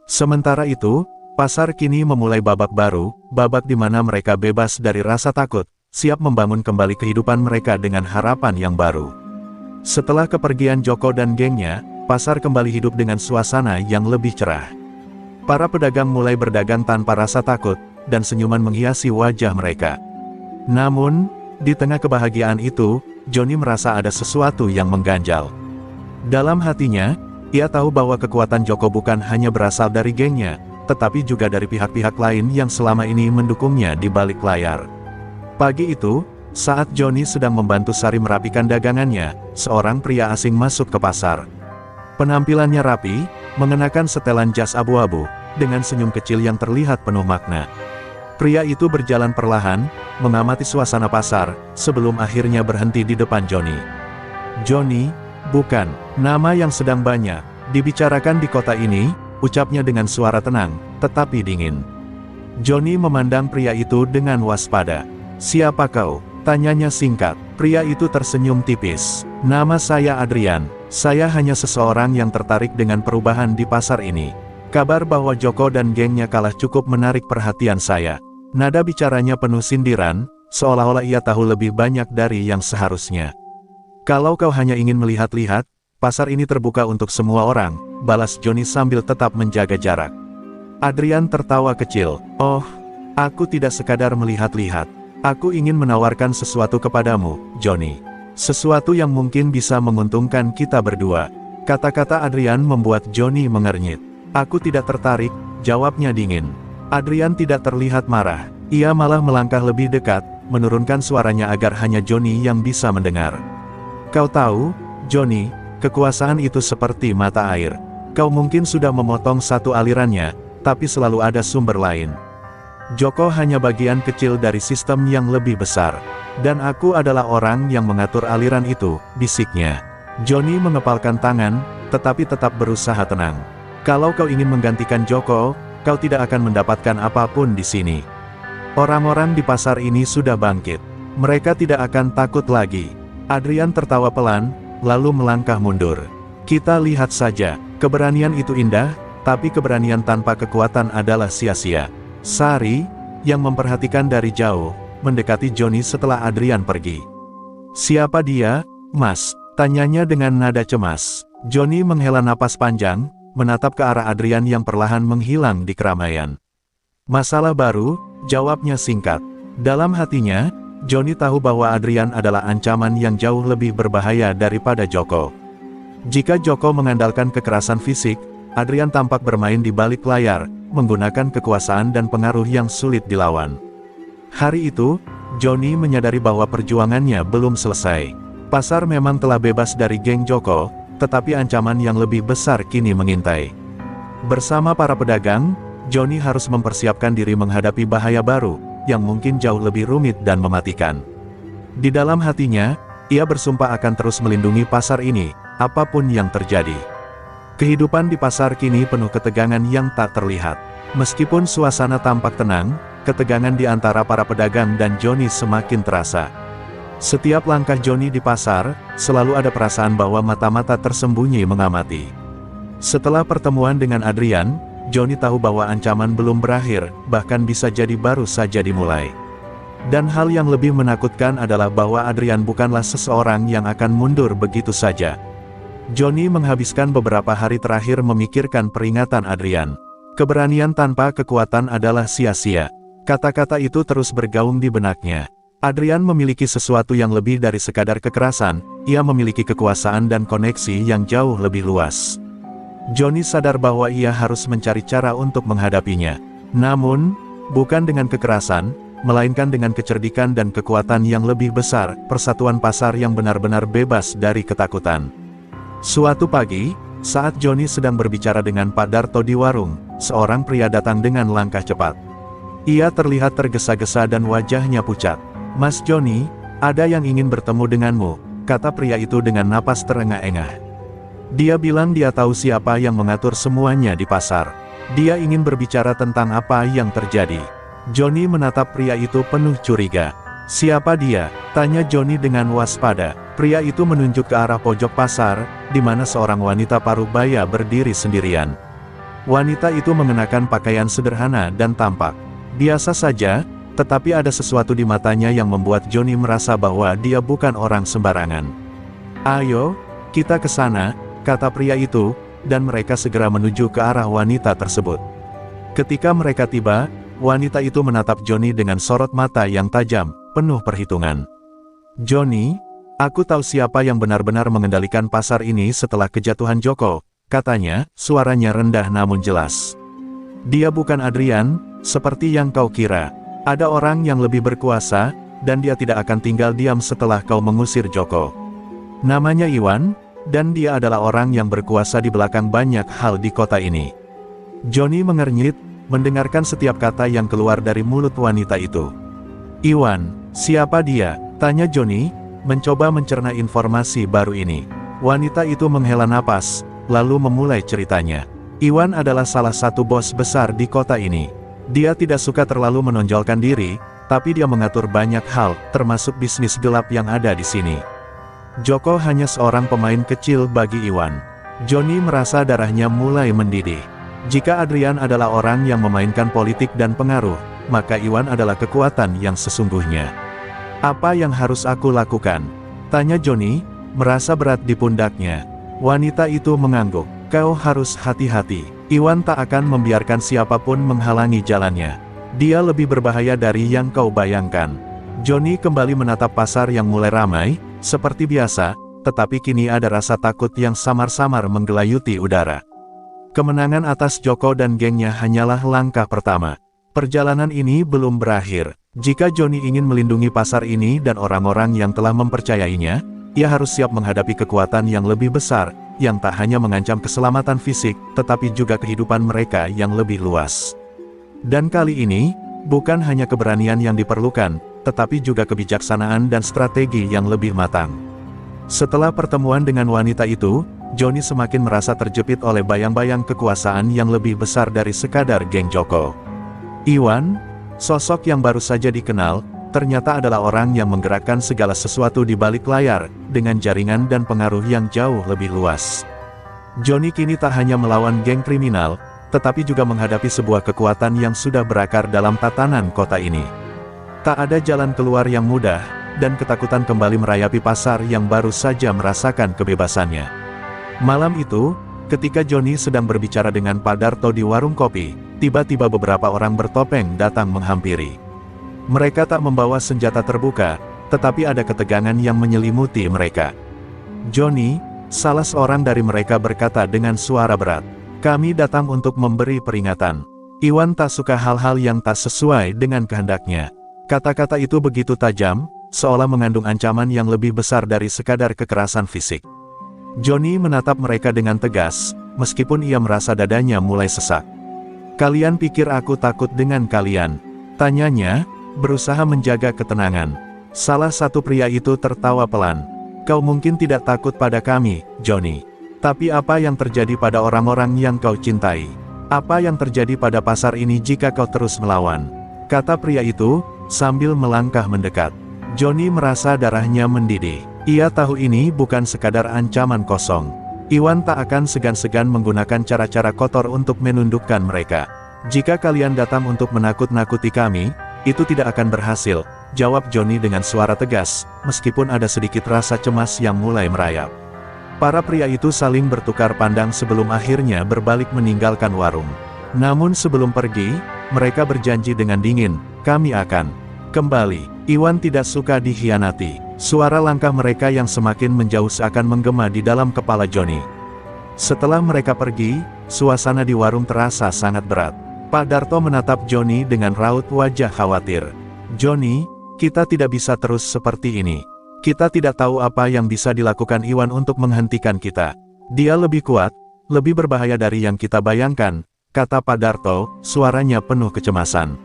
Speaker 1: Sementara itu, pasar kini memulai babak baru, babak di mana mereka bebas dari rasa takut, siap membangun kembali kehidupan mereka dengan harapan yang baru. Setelah kepergian Joko dan gengnya, pasar kembali hidup dengan suasana yang lebih cerah. Para pedagang mulai berdagang tanpa rasa takut, dan senyuman menghiasi wajah mereka. Namun, di tengah kebahagiaan itu, Johnny merasa ada sesuatu yang mengganjal. Dalam hatinya, ia tahu bahwa kekuatan Joko bukan hanya berasal dari gengnya, tetapi juga dari pihak-pihak lain yang selama ini mendukungnya di balik layar. Pagi itu, saat Johnny sedang membantu Sari merapikan dagangannya, seorang pria asing masuk ke pasar. Penampilannya rapi, mengenakan setelan jas abu-abu, dengan senyum kecil yang terlihat penuh makna. Pria itu berjalan perlahan, mengamati suasana pasar, sebelum akhirnya berhenti di depan Johnny. Johnny, bukan, nama yang sedang banyak dibicarakan di kota ini, ucapnya dengan suara tenang, tetapi dingin. Johnny memandang pria itu dengan waspada. Siapa kau? Tanyanya singkat. Pria itu tersenyum tipis. Nama saya Adrian. Saya hanya seseorang yang tertarik dengan perubahan di pasar ini. Kabar bahwa Joko dan gengnya kalah cukup menarik perhatian saya. Nada bicaranya penuh sindiran, seolah-olah ia tahu lebih banyak dari yang seharusnya. Kalau kau hanya ingin melihat-lihat, pasar ini terbuka untuk semua orang, balas Johnny sambil tetap menjaga jarak. Adrian tertawa kecil. Oh, aku tidak sekadar melihat-lihat. Aku ingin menawarkan sesuatu kepadamu, Johnny. Sesuatu yang mungkin bisa menguntungkan kita berdua. Kata-kata Adrian membuat Johnny mengernyit. Aku tidak tertarik, jawabnya dingin. Adrian tidak terlihat marah. Ia malah melangkah lebih dekat, menurunkan suaranya agar hanya Johnny yang bisa mendengar. Kau tahu, Johnny, kekuasaan itu seperti mata air. Kau mungkin sudah memotong satu alirannya, tapi selalu ada sumber lain. Joko hanya bagian kecil dari sistem yang lebih besar. Dan aku adalah orang yang mengatur aliran itu, bisiknya. Johnny mengepalkan tangan, tetapi tetap berusaha tenang. Kalau kau ingin menggantikan Joko, kau tidak akan mendapatkan apapun di sini. Orang-orang di pasar ini sudah bangkit. Mereka tidak akan takut lagi. Adrian tertawa pelan, lalu melangkah mundur. Kita lihat saja, keberanian itu indah, tapi keberanian tanpa kekuatan adalah sia-sia. Sari, yang memperhatikan dari jauh, mendekati Johnny setelah Adrian pergi. Siapa dia, Mas? Tanyanya dengan nada cemas. Johnny menghela napas panjang, menatap ke arah Adrian yang perlahan menghilang di keramaian. Masalah baru, jawabnya singkat. Dalam hatinya, Johnny tahu bahwa Adrian adalah ancaman yang jauh lebih berbahaya daripada Joko. Jika Joko mengandalkan kekerasan fisik, Adrian tampak bermain di balik layar, menggunakan kekuasaan dan pengaruh yang sulit dilawan. Hari itu, Johnny menyadari bahwa perjuangannya belum selesai. Pasar memang telah bebas dari geng Joko, tetapi ancaman yang lebih besar kini mengintai. Bersama para pedagang, Johnny harus mempersiapkan diri menghadapi bahaya baru, yang mungkin jauh lebih rumit dan mematikan. Di dalam hatinya, ia bersumpah akan terus melindungi pasar ini, apapun yang terjadi. Kehidupan di pasar kini penuh ketegangan yang tak terlihat. Meskipun suasana tampak tenang, ketegangan di antara para pedagang dan Johnny semakin terasa. Setiap langkah Johnny di pasar, selalu ada perasaan bahwa mata-mata tersembunyi mengamati. Setelah pertemuan dengan Adrian, Johnny tahu bahwa ancaman belum berakhir, bahkan bisa jadi baru saja dimulai. Dan hal yang lebih menakutkan adalah bahwa Adrian bukanlah seseorang yang akan mundur begitu saja. Johnny menghabiskan beberapa hari terakhir memikirkan peringatan Adrian. Keberanian tanpa kekuatan adalah sia-sia. Kata-kata itu terus bergaung di benaknya. Adrian memiliki sesuatu yang lebih dari sekadar kekerasan, ia memiliki kekuasaan dan koneksi yang jauh lebih luas. Johnny sadar bahwa ia harus mencari cara untuk menghadapinya. Namun, bukan dengan kekerasan, melainkan dengan kecerdikan dan kekuatan yang lebih besar, persatuan pasar yang benar-benar bebas dari ketakutan. Suatu pagi, saat Johnny sedang berbicara dengan Pak Darto di warung, seorang pria datang dengan langkah cepat. Ia terlihat tergesa-gesa dan wajahnya pucat. Mas Johnny, ada yang ingin bertemu denganmu, kata pria itu dengan napas terengah-engah. Dia bilang dia tahu siapa yang mengatur semuanya di pasar. Dia ingin berbicara tentang apa yang terjadi. Johnny menatap pria itu penuh curiga. Siapa dia? Tanya Johnny dengan waspada. Pria itu menunjuk ke arah pojok pasar, di mana seorang wanita parubaya berdiri sendirian. Wanita itu mengenakan pakaian sederhana dan tampak biasa saja, tetapi ada sesuatu di matanya yang membuat Johnny merasa bahwa dia bukan orang sembarangan. Ayo, kita ke sana, kata pria itu, dan mereka segera menuju ke arah wanita tersebut. Ketika mereka tiba, wanita itu menatap Johnny dengan sorot mata yang tajam, penuh perhitungan. Johnny, aku tahu siapa yang benar-benar mengendalikan pasar ini setelah kejatuhan Joko, katanya, suaranya rendah namun jelas. Dia bukan Adrian, seperti yang kau kira. Ada orang yang lebih berkuasa, dan dia tidak akan tinggal diam setelah kau mengusir Joko. Namanya Iwan, dan dia adalah orang yang berkuasa di belakang banyak hal di kota ini. Johnny mengernyit, mendengarkan setiap kata yang keluar dari mulut wanita itu. Iwan, siapa dia? Tanya Johnny, mencoba mencerna informasi baru ini. Wanita itu menghela napas, lalu memulai ceritanya. Iwan adalah salah satu bos besar di kota ini. Dia tidak suka terlalu menonjolkan diri, tapi dia mengatur banyak hal, termasuk bisnis gelap yang ada di sini. Joko hanya seorang pemain kecil bagi Iwan. Johnny merasa darahnya mulai mendidih. Jika Adrian adalah orang yang memainkan politik dan pengaruh, maka Iwan adalah kekuatan yang sesungguhnya. Apa yang harus aku lakukan? Tanya Johnny, merasa berat di pundaknya. Wanita itu mengangguk. Kau harus hati-hati. Iwan tak akan membiarkan siapapun menghalangi jalannya. Dia lebih berbahaya dari yang kau bayangkan. Johnny kembali menatap pasar yang mulai ramai, seperti biasa, tetapi kini ada rasa takut yang samar-samar menggelayuti udara. Kemenangan atas Joko dan gengnya hanyalah langkah pertama. Perjalanan ini belum berakhir. Jika Johnny ingin melindungi pasar ini dan orang-orang yang telah mempercayainya, ia harus siap menghadapi kekuatan yang lebih besar, yang tak hanya mengancam keselamatan fisik, tetapi juga kehidupan mereka yang lebih luas. Dan kali ini, bukan hanya keberanian yang diperlukan, tetapi juga kebijaksanaan dan strategi yang lebih matang. Setelah pertemuan dengan wanita itu, Johnny semakin merasa terjepit oleh bayang-bayang kekuasaan yang lebih besar dari sekadar geng Joko. Iwan, sosok yang baru saja dikenal, ternyata adalah orang yang menggerakkan segala sesuatu di balik layar, dengan jaringan dan pengaruh yang jauh lebih luas. Johnny kini tak hanya melawan geng kriminal, tetapi juga menghadapi sebuah kekuatan yang sudah berakar dalam tatanan kota ini. Tak ada jalan keluar yang mudah, dan ketakutan kembali merayapi pasar yang baru saja merasakan kebebasannya. Malam itu, ketika Johnny sedang berbicara dengan Pak Darto di warung kopi, tiba-tiba beberapa orang bertopeng datang menghampiri. Mereka tak membawa senjata terbuka, tetapi ada ketegangan yang menyelimuti mereka. Johnny, salah seorang dari mereka berkata dengan suara berat, "Kami datang untuk memberi peringatan." Iwan tak suka hal-hal yang tak sesuai dengan kehendaknya. Kata-kata itu begitu tajam, seolah mengandung ancaman yang lebih besar dari sekadar kekerasan fisik. Johnny menatap mereka dengan tegas, meskipun ia merasa dadanya mulai sesak. "Kalian pikir aku takut dengan kalian?" tanyanya, berusaha menjaga ketenangan. Salah satu pria itu tertawa pelan. "Kau mungkin tidak takut pada kami, Johnny. Tapi apa yang terjadi pada orang-orang yang kau cintai? Apa yang terjadi pada pasar ini jika kau terus melawan?" kata pria itu, sambil melangkah mendekat. Johnny merasa darahnya mendidih. Ia tahu ini bukan sekadar ancaman kosong. Iwan tak akan segan-segan menggunakan cara-cara kotor untuk menundukkan mereka. "Jika kalian datang untuk menakut-nakuti kami, itu tidak akan berhasil," jawab Johnny dengan suara tegas, meskipun ada sedikit rasa cemas yang mulai merayap. Para pria itu saling bertukar pandang sebelum akhirnya berbalik meninggalkan warung. Namun sebelum pergi, mereka berjanji dengan dingin, "Kami akan kembali." Iwan tidak suka dikhianati. Suara langkah mereka yang semakin menjauh seakan menggema di dalam kepala Johnny. Setelah mereka pergi, suasana di warung terasa sangat berat. Pak Darto menatap Johnny dengan raut wajah khawatir. "Johnny, kita tidak bisa terus seperti ini. Kita tidak tahu apa yang bisa dilakukan Iwan untuk menghentikan kita. Dia lebih kuat, lebih berbahaya dari yang kita bayangkan," kata Pak Darto, suaranya penuh kecemasan.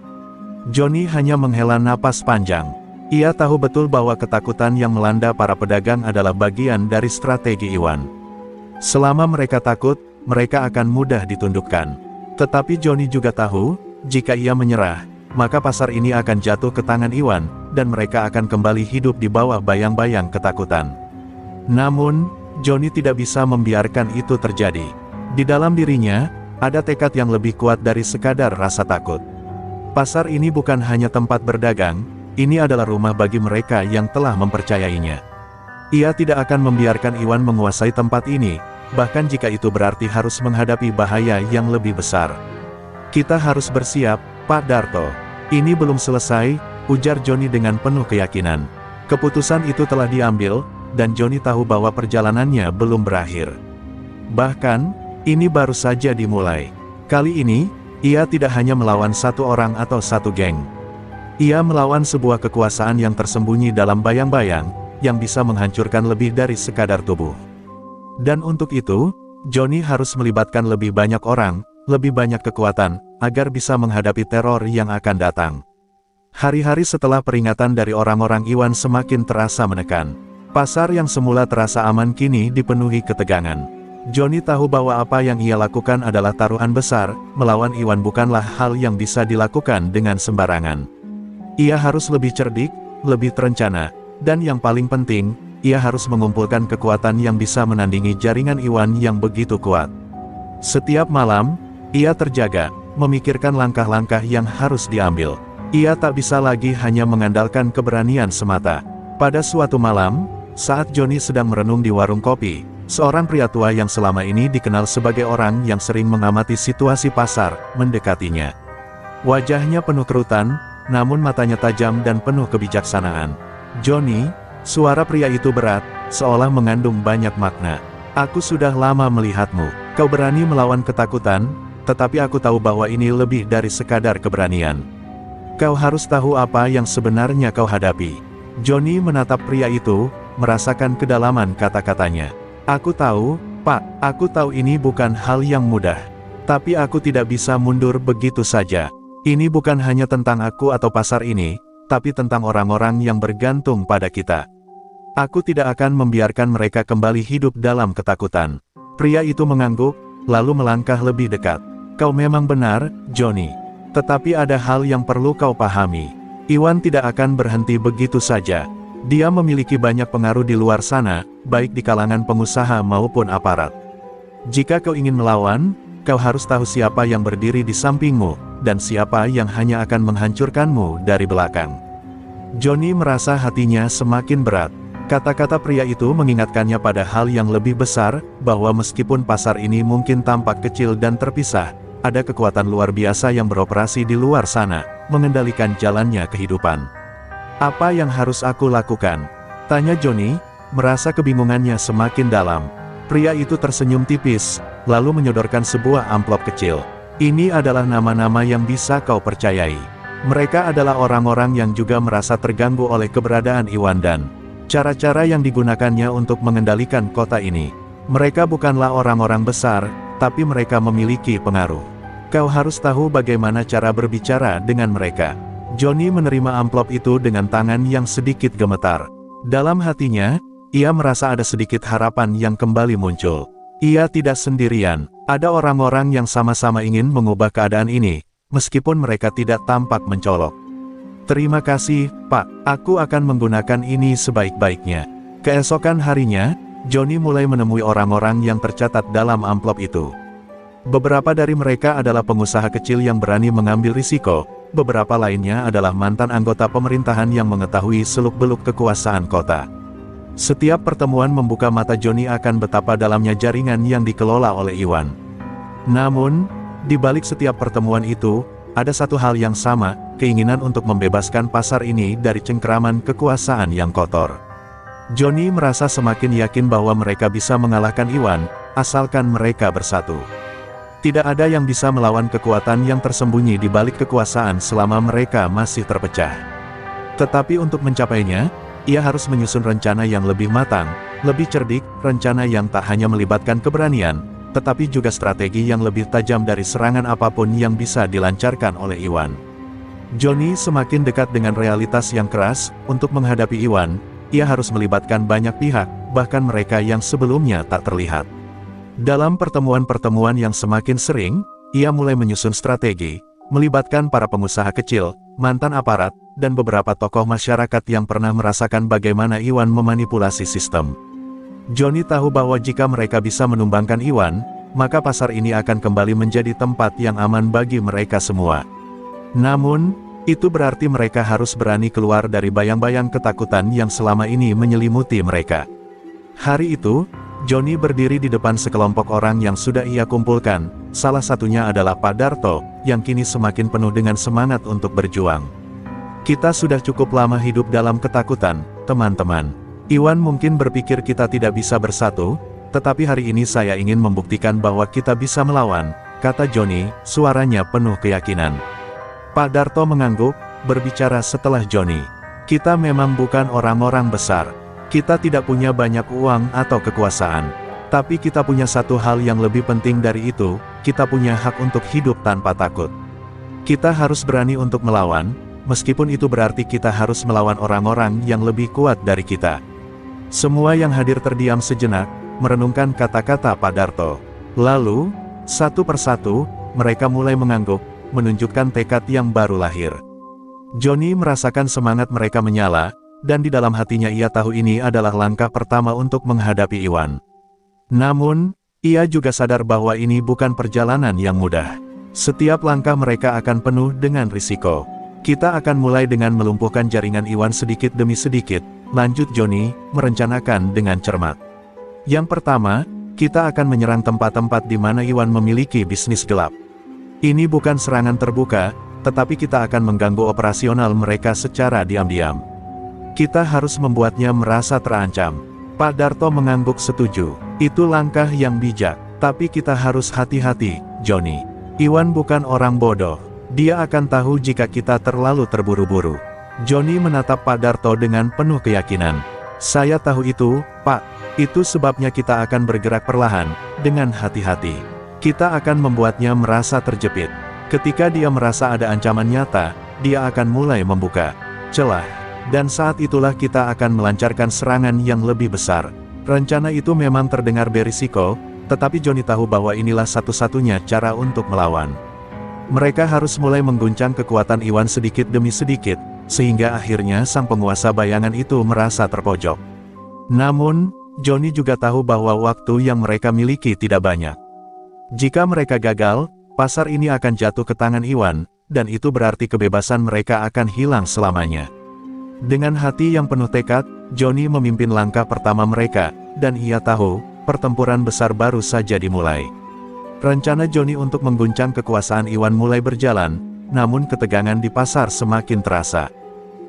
Speaker 1: Johnny hanya menghela napas panjang. Ia tahu betul bahwa ketakutan yang melanda para pedagang adalah bagian dari strategi Iwan. Selama mereka takut, mereka akan mudah ditundukkan. Tetapi Johnny juga tahu, jika ia menyerah, maka pasar ini akan jatuh ke tangan Iwan, dan mereka akan kembali hidup di bawah bayang-bayang ketakutan. Namun, Johnny tidak bisa membiarkan itu terjadi. Di dalam dirinya, ada tekad yang lebih kuat dari sekadar rasa takut. Pasar ini bukan hanya tempat berdagang, ini adalah rumah bagi mereka yang telah mempercayainya. Ia tidak akan membiarkan Iwan menguasai tempat ini, bahkan jika itu berarti harus menghadapi bahaya yang lebih besar. "Kita harus bersiap, Pak Darto. Ini belum selesai," ujar Johnny dengan penuh keyakinan. Keputusan itu telah diambil, dan Johnny tahu bahwa perjalanannya belum berakhir. Bahkan, ini baru saja dimulai. Kali ini, ia tidak hanya melawan satu orang atau satu geng. Ia melawan sebuah kekuasaan yang tersembunyi dalam bayang-bayang, yang bisa menghancurkan lebih dari sekadar tubuh. Dan untuk itu, Johnny harus melibatkan lebih banyak orang, lebih banyak kekuatan, agar bisa menghadapi teror yang akan datang. Hari-hari setelah peringatan dari orang-orang Iwan semakin terasa menekan. Pasar yang semula terasa aman kini dipenuhi ketegangan. Johnny tahu bahwa apa yang ia lakukan adalah taruhan besar, melawan Iwan bukanlah hal yang bisa dilakukan dengan sembarangan. Ia harus lebih cerdik, lebih terencana, dan yang paling penting, ia harus mengumpulkan kekuatan yang bisa menandingi jaringan Iwan yang begitu kuat. Setiap malam, ia terjaga, memikirkan langkah-langkah yang harus diambil. Ia tak bisa lagi hanya mengandalkan keberanian semata. Pada suatu malam, saat Johnny sedang merenung di warung kopi, seorang pria tua yang selama ini dikenal sebagai orang yang sering mengamati situasi pasar, mendekatinya. Wajahnya penuh kerutan, namun matanya tajam dan penuh kebijaksanaan. "Johnny," suara pria itu berat, seolah mengandung banyak makna. "Aku sudah lama melihatmu. Kau berani melawan ketakutan, tetapi aku tahu bahwa ini lebih dari sekadar keberanian. Kau harus tahu apa yang sebenarnya kau hadapi. Johnny menatap pria itu, merasakan kedalaman kata-katanya. Aku tahu, Pak, aku tahu ini bukan hal yang mudah. Tapi aku tidak bisa mundur begitu saja. Ini bukan hanya tentang aku atau pasar ini, tapi tentang orang-orang yang bergantung pada kita. Aku tidak akan membiarkan mereka kembali hidup dalam ketakutan. Pria itu mengangguk, lalu melangkah lebih dekat. Kau memang benar, Johnny. Tetapi ada hal yang perlu kau pahami. Iwan tidak akan berhenti begitu saja. Dia memiliki banyak pengaruh di luar sana, baik di kalangan pengusaha maupun aparat. Jika kau ingin melawan, kau harus tahu siapa yang berdiri di sampingmu, dan siapa yang hanya akan menghancurkanmu dari belakang. Johnny merasa hatinya semakin berat. Kata-kata pria itu mengingatkannya pada hal yang lebih besar, bahwa meskipun pasar ini mungkin tampak kecil dan terpisah, ada kekuatan luar biasa yang beroperasi di luar sana, mengendalikan jalannya kehidupan. Apa yang harus aku lakukan? Tanya Johnny, merasa kebingungannya semakin dalam. Pria itu tersenyum tipis, lalu menyodorkan sebuah amplop kecil. Ini adalah nama-nama yang bisa kau percayai. Mereka adalah orang-orang yang juga merasa terganggu oleh keberadaan Iwan dan cara-cara yang digunakannya untuk mengendalikan kota ini. Mereka bukanlah orang-orang besar, tapi mereka memiliki pengaruh. Kau harus tahu bagaimana cara berbicara dengan mereka. Johnny menerima amplop itu dengan tangan yang sedikit gemetar. Dalam hatinya, ia merasa ada sedikit harapan yang kembali muncul. Ia tidak sendirian, ada orang-orang yang sama-sama ingin mengubah keadaan ini, meskipun mereka tidak tampak mencolok. Terima kasih, Pak, aku akan menggunakan ini sebaik-baiknya. Keesokan harinya, Johnny mulai menemui orang-orang yang tercatat dalam amplop itu. Beberapa dari mereka adalah pengusaha kecil yang berani mengambil risiko, beberapa lainnya adalah mantan anggota pemerintahan yang mengetahui seluk-beluk kekuasaan kota. Setiap pertemuan membuka mata Johnny akan betapa dalamnya jaringan yang dikelola oleh Iwan. Namun, di balik setiap pertemuan itu, ada satu hal yang sama, keinginan untuk membebaskan pasar ini dari cengkeraman kekuasaan yang kotor. Johnny merasa semakin yakin bahwa mereka bisa mengalahkan Iwan, asalkan mereka bersatu. Tidak ada yang bisa melawan kekuatan yang tersembunyi di balik kekuasaan selama mereka masih terpecah. Tetapi untuk mencapainya, ia harus menyusun rencana yang lebih matang, lebih cerdik, rencana yang tak hanya melibatkan keberanian, tetapi juga strategi yang lebih tajam dari serangan apapun yang bisa dilancarkan oleh Iwan. Johnny semakin dekat dengan realitas yang keras. Untuk menghadapi Iwan, ia harus melibatkan banyak pihak, bahkan mereka yang sebelumnya tak terlihat. Dalam pertemuan-pertemuan yang semakin sering, ia mulai menyusun strategi, melibatkan para pengusaha kecil, mantan aparat, dan beberapa tokoh masyarakat yang pernah merasakan bagaimana Iwan memanipulasi sistem. Johnny tahu bahwa jika mereka bisa menumbangkan Iwan, maka pasar ini akan kembali menjadi tempat yang aman bagi mereka semua. Namun, itu berarti mereka harus berani keluar dari bayang-bayang ketakutan yang selama ini menyelimuti mereka. Hari itu, Johnny berdiri di depan sekelompok orang yang sudah ia kumpulkan, salah satunya adalah Pak Darto, yang kini semakin penuh dengan semangat untuk berjuang. Kita sudah cukup lama hidup dalam ketakutan, teman-teman. Iwan mungkin berpikir kita tidak bisa bersatu, tetapi hari ini saya ingin membuktikan bahwa kita bisa melawan, kata Johnny, suaranya penuh keyakinan. Pak Darto mengangguk, berbicara setelah Johnny. Kita memang bukan orang-orang besar. Kita tidak punya banyak uang atau kekuasaan. Tapi kita punya satu hal yang lebih penting dari itu, kita punya hak untuk hidup tanpa takut. Kita harus berani untuk melawan, meskipun itu berarti kita harus melawan orang-orang yang lebih kuat dari kita. Semua yang hadir terdiam sejenak, merenungkan kata-kata Pak Darto. Lalu, satu persatu, mereka mulai mengangguk, menunjukkan tekad yang baru lahir. Johnny merasakan semangat mereka menyala, dan di dalam hatinya ia tahu ini adalah langkah pertama untuk menghadapi Iwan. Namun, ia juga sadar bahwa ini bukan perjalanan yang mudah. Setiap langkah mereka akan penuh dengan risiko. Kita akan mulai dengan melumpuhkan jaringan Iwan sedikit demi sedikit, lanjut Johnny, merencanakan dengan cermat. Yang pertama, kita akan menyerang tempat-tempat di mana Iwan memiliki bisnis gelap. Ini bukan serangan terbuka, tetapi kita akan mengganggu operasional mereka secara diam-diam. Kita harus membuatnya merasa terancam. Pak Darto mengangguk setuju. Itu langkah yang bijak, tapi kita harus hati-hati, Johnny. Iwan bukan orang bodoh. Dia akan tahu jika kita terlalu terburu-buru. Johnny menatap Pak Darto dengan penuh keyakinan. Saya tahu itu, Pak. Itu sebabnya kita akan bergerak perlahan, dengan hati-hati. Kita akan membuatnya merasa terjepit. Ketika dia merasa ada ancaman nyata, dia akan mulai membuka celah. Dan saat itulah kita akan melancarkan serangan yang lebih besar. Rencana itu memang terdengar berisiko, tetapi Johnny tahu bahwa inilah satu-satunya cara untuk melawan. Mereka harus mulai mengguncang kekuatan Iwan sedikit demi sedikit, sehingga akhirnya sang penguasa bayangan itu merasa terpojok. Namun, Johnny juga tahu bahwa waktu yang mereka miliki tidak banyak. Jika mereka gagal, pasar ini akan jatuh ke tangan Iwan, dan itu berarti kebebasan mereka akan hilang selamanya. Dengan hati yang penuh tekad, Johnny memimpin langkah pertama mereka, dan ia tahu, pertempuran besar baru saja dimulai. Rencana Johnny untuk mengguncang kekuasaan Iwan mulai berjalan, namun ketegangan di pasar semakin terasa.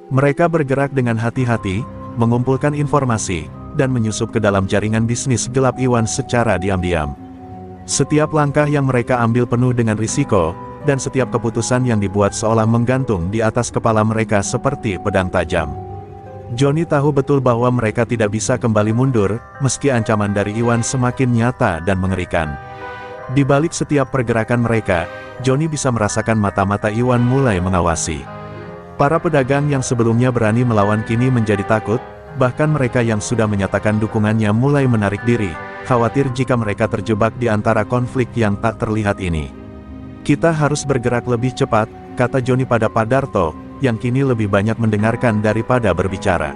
Speaker 1: Mereka bergerak dengan hati-hati, mengumpulkan informasi, dan menyusup ke dalam jaringan bisnis gelap Iwan secara diam-diam. Setiap langkah yang mereka ambil penuh dengan risiko, dan setiap keputusan yang dibuat seolah menggantung di atas kepala mereka seperti pedang tajam. Johnny tahu betul bahwa mereka tidak bisa kembali mundur, meski ancaman dari Iwan semakin nyata dan mengerikan. Di balik setiap pergerakan mereka, Johnny bisa merasakan mata-mata Iwan mulai mengawasi. Para pedagang yang sebelumnya berani melawan kini menjadi takut, bahkan mereka yang sudah menyatakan dukungannya mulai menarik diri, khawatir jika mereka terjebak di antara konflik yang tak terlihat ini. Kita harus bergerak lebih cepat, kata Johnny pada Pak Darto, yang kini lebih banyak mendengarkan daripada berbicara.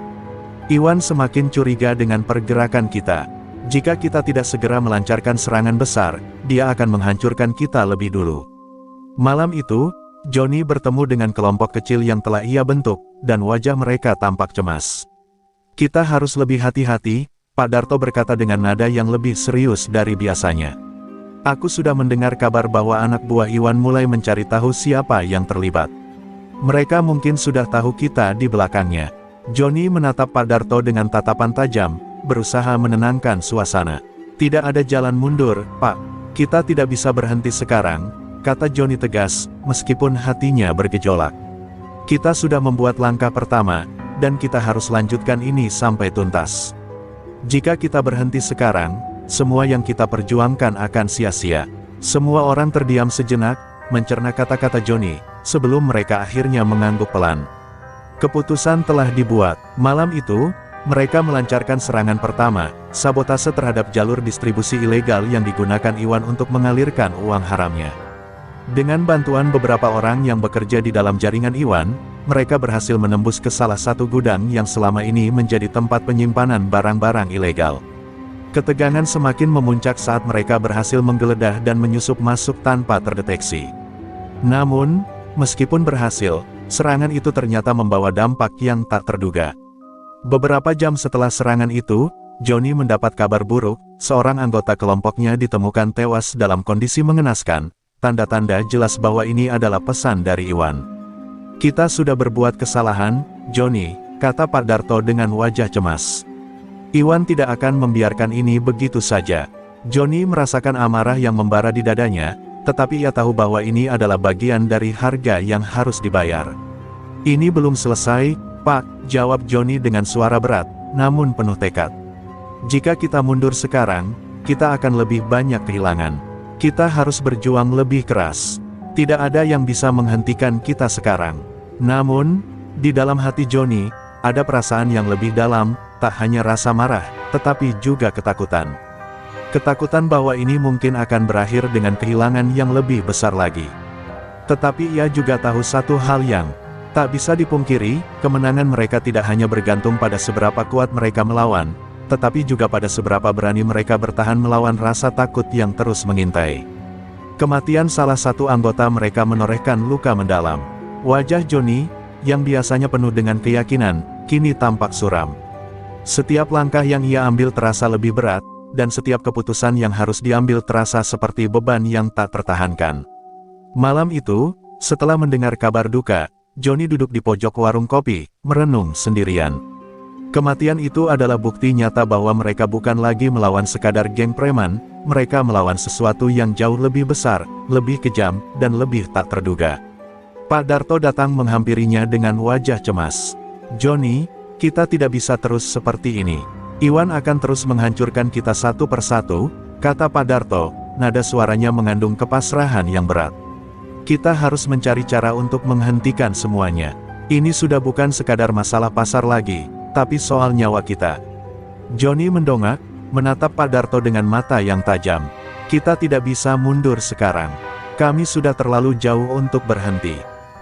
Speaker 1: Iwan semakin curiga dengan pergerakan kita. Jika kita tidak segera melancarkan serangan besar, dia akan menghancurkan kita lebih dulu. Malam itu, Johnny bertemu dengan kelompok kecil yang telah ia bentuk, dan wajah mereka tampak cemas. Kita harus lebih hati-hati, Pak Darto berkata dengan nada yang lebih serius dari biasanya. Aku sudah mendengar kabar bahwa anak buah Iwan mulai mencari tahu siapa yang terlibat. Mereka mungkin sudah tahu kita di belakangnya. Johnny menatap Pak Darto dengan tatapan tajam, berusaha menenangkan suasana. Tidak ada jalan mundur, Pak. Kita tidak bisa berhenti sekarang, kata Johnny tegas, meskipun hatinya bergejolak. Kita sudah membuat langkah pertama, dan kita harus lanjutkan ini sampai tuntas. Jika kita berhenti sekarang, semua yang kita perjuangkan akan sia-sia. Semua orang terdiam sejenak, mencerna kata-kata Johnny, sebelum mereka akhirnya mengangguk pelan. Keputusan telah dibuat. Malam itu, mereka melancarkan serangan pertama, sabotase terhadap jalur distribusi ilegal yang digunakan Iwan untuk mengalirkan uang haramnya. Dengan bantuan beberapa orang yang bekerja di dalam jaringan Iwan, mereka berhasil menembus ke salah satu gudang yang selama ini menjadi tempat penyimpanan barang-barang ilegal. Ketegangan semakin memuncak saat mereka berhasil menggeledah dan menyusup masuk tanpa terdeteksi. Namun, meskipun berhasil, serangan itu ternyata membawa dampak yang tak terduga. Beberapa jam setelah serangan itu, Johnny mendapat kabar buruk, seorang anggota kelompoknya ditemukan tewas dalam kondisi mengenaskan, tanda-tanda jelas bahwa ini adalah pesan dari Iwan. Kita sudah berbuat kesalahan, Johnny, kata Pak Darto dengan wajah cemas. Iwan tidak akan membiarkan ini begitu saja. Johnny merasakan amarah yang membara di dadanya, tetapi ia tahu bahwa ini adalah bagian dari harga yang harus dibayar. Ini belum selesai, Pak, jawab Johnny dengan suara berat, namun penuh tekad. Jika kita mundur sekarang, kita akan lebih banyak kehilangan. Kita harus berjuang lebih keras. Tidak ada yang bisa menghentikan kita sekarang. Namun, di dalam hati Johnny, ada perasaan yang lebih dalam, tak hanya rasa marah, tetapi juga ketakutan. Ketakutan bahwa ini mungkin akan berakhir dengan kehilangan yang lebih besar lagi. Tetapi ia juga tahu satu hal yang tak bisa dipungkiri, kemenangan mereka tidak hanya bergantung pada seberapa kuat mereka melawan, tetapi juga pada seberapa berani mereka bertahan melawan rasa takut yang terus mengintai. Kematian salah satu anggota mereka menorehkan luka mendalam. Wajah Johnny, yang biasanya penuh dengan keyakinan, kini tampak suram. Setiap langkah yang ia ambil terasa lebih berat, dan setiap keputusan yang harus diambil terasa seperti beban yang tak tertahankan. Malam itu, setelah mendengar kabar duka, Johnny duduk di pojok warung kopi, merenung sendirian. Kematian itu adalah bukti nyata bahwa mereka bukan lagi melawan sekadar geng preman, mereka melawan sesuatu yang jauh lebih besar, lebih kejam, dan lebih tak terduga. Pak Darto datang menghampirinya dengan wajah cemas. "Johnny, kita tidak bisa terus seperti ini. Iwan akan terus menghancurkan kita satu persatu," kata Pak Darto, nada suaranya mengandung kepasrahan yang berat. "Kita harus mencari cara untuk menghentikan semuanya. Ini sudah bukan sekadar masalah pasar lagi, tapi soal nyawa kita." Johnny mendongak, menatap Pak Darto dengan mata yang tajam. "Kita tidak bisa mundur sekarang. Kami sudah terlalu jauh untuk berhenti.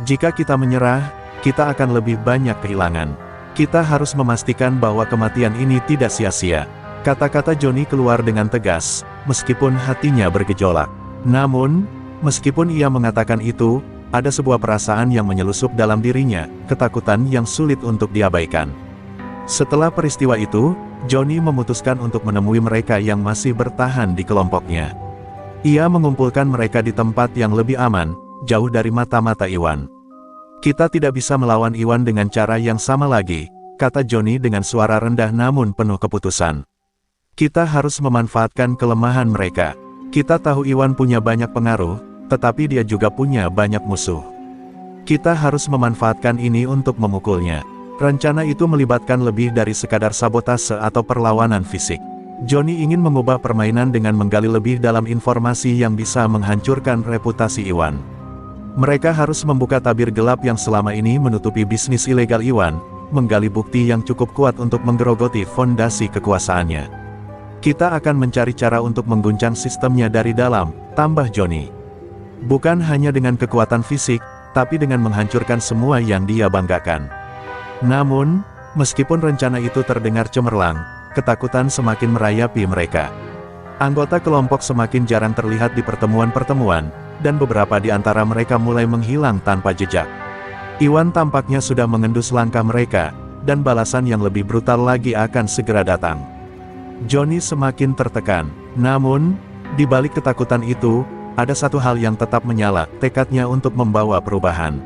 Speaker 1: Jika kita menyerah, kita akan lebih banyak kehilangan. Kita harus memastikan bahwa kematian ini tidak sia-sia." Kata-kata Johnny keluar dengan tegas, meskipun hatinya bergejolak. Namun, meskipun ia mengatakan itu, ada sebuah perasaan yang menyelusup dalam dirinya, ketakutan yang sulit untuk diabaikan. Setelah peristiwa itu, Johnny memutuskan untuk menemui mereka yang masih bertahan di kelompoknya. Ia mengumpulkan mereka di tempat yang lebih aman, jauh dari mata-mata Iwan. "Kita tidak bisa melawan Iwan dengan cara yang sama lagi," kata Johnny dengan suara rendah namun penuh keputusan. "Kita harus memanfaatkan kelemahan mereka. Kita tahu Iwan punya banyak pengaruh, tetapi dia juga punya banyak musuh. Kita harus memanfaatkan ini untuk memukulnya." Rencana itu melibatkan lebih dari sekadar sabotase atau perlawanan fisik. Johnny ingin mengubah permainan dengan menggali lebih dalam informasi yang bisa menghancurkan reputasi Iwan. Mereka harus membuka tabir gelap yang selama ini menutupi bisnis ilegal Iwan, menggali bukti yang cukup kuat untuk menggerogoti fondasi kekuasaannya. "Kita akan mencari cara untuk mengguncang sistemnya dari dalam," tambah Johnny. "Bukan hanya dengan kekuatan fisik, tapi dengan menghancurkan semua yang dia banggakan." Namun, meskipun rencana itu terdengar cemerlang, ketakutan semakin merayapi mereka. Anggota kelompok semakin jarang terlihat di pertemuan-pertemuan, dan beberapa di antara mereka mulai menghilang tanpa jejak. Iwan tampaknya sudah mengendus langkah mereka, dan balasan yang lebih brutal lagi akan segera datang. Johnny semakin tertekan. Namun, di balik ketakutan itu, ada satu hal yang tetap menyala, tekadnya untuk membawa perubahan.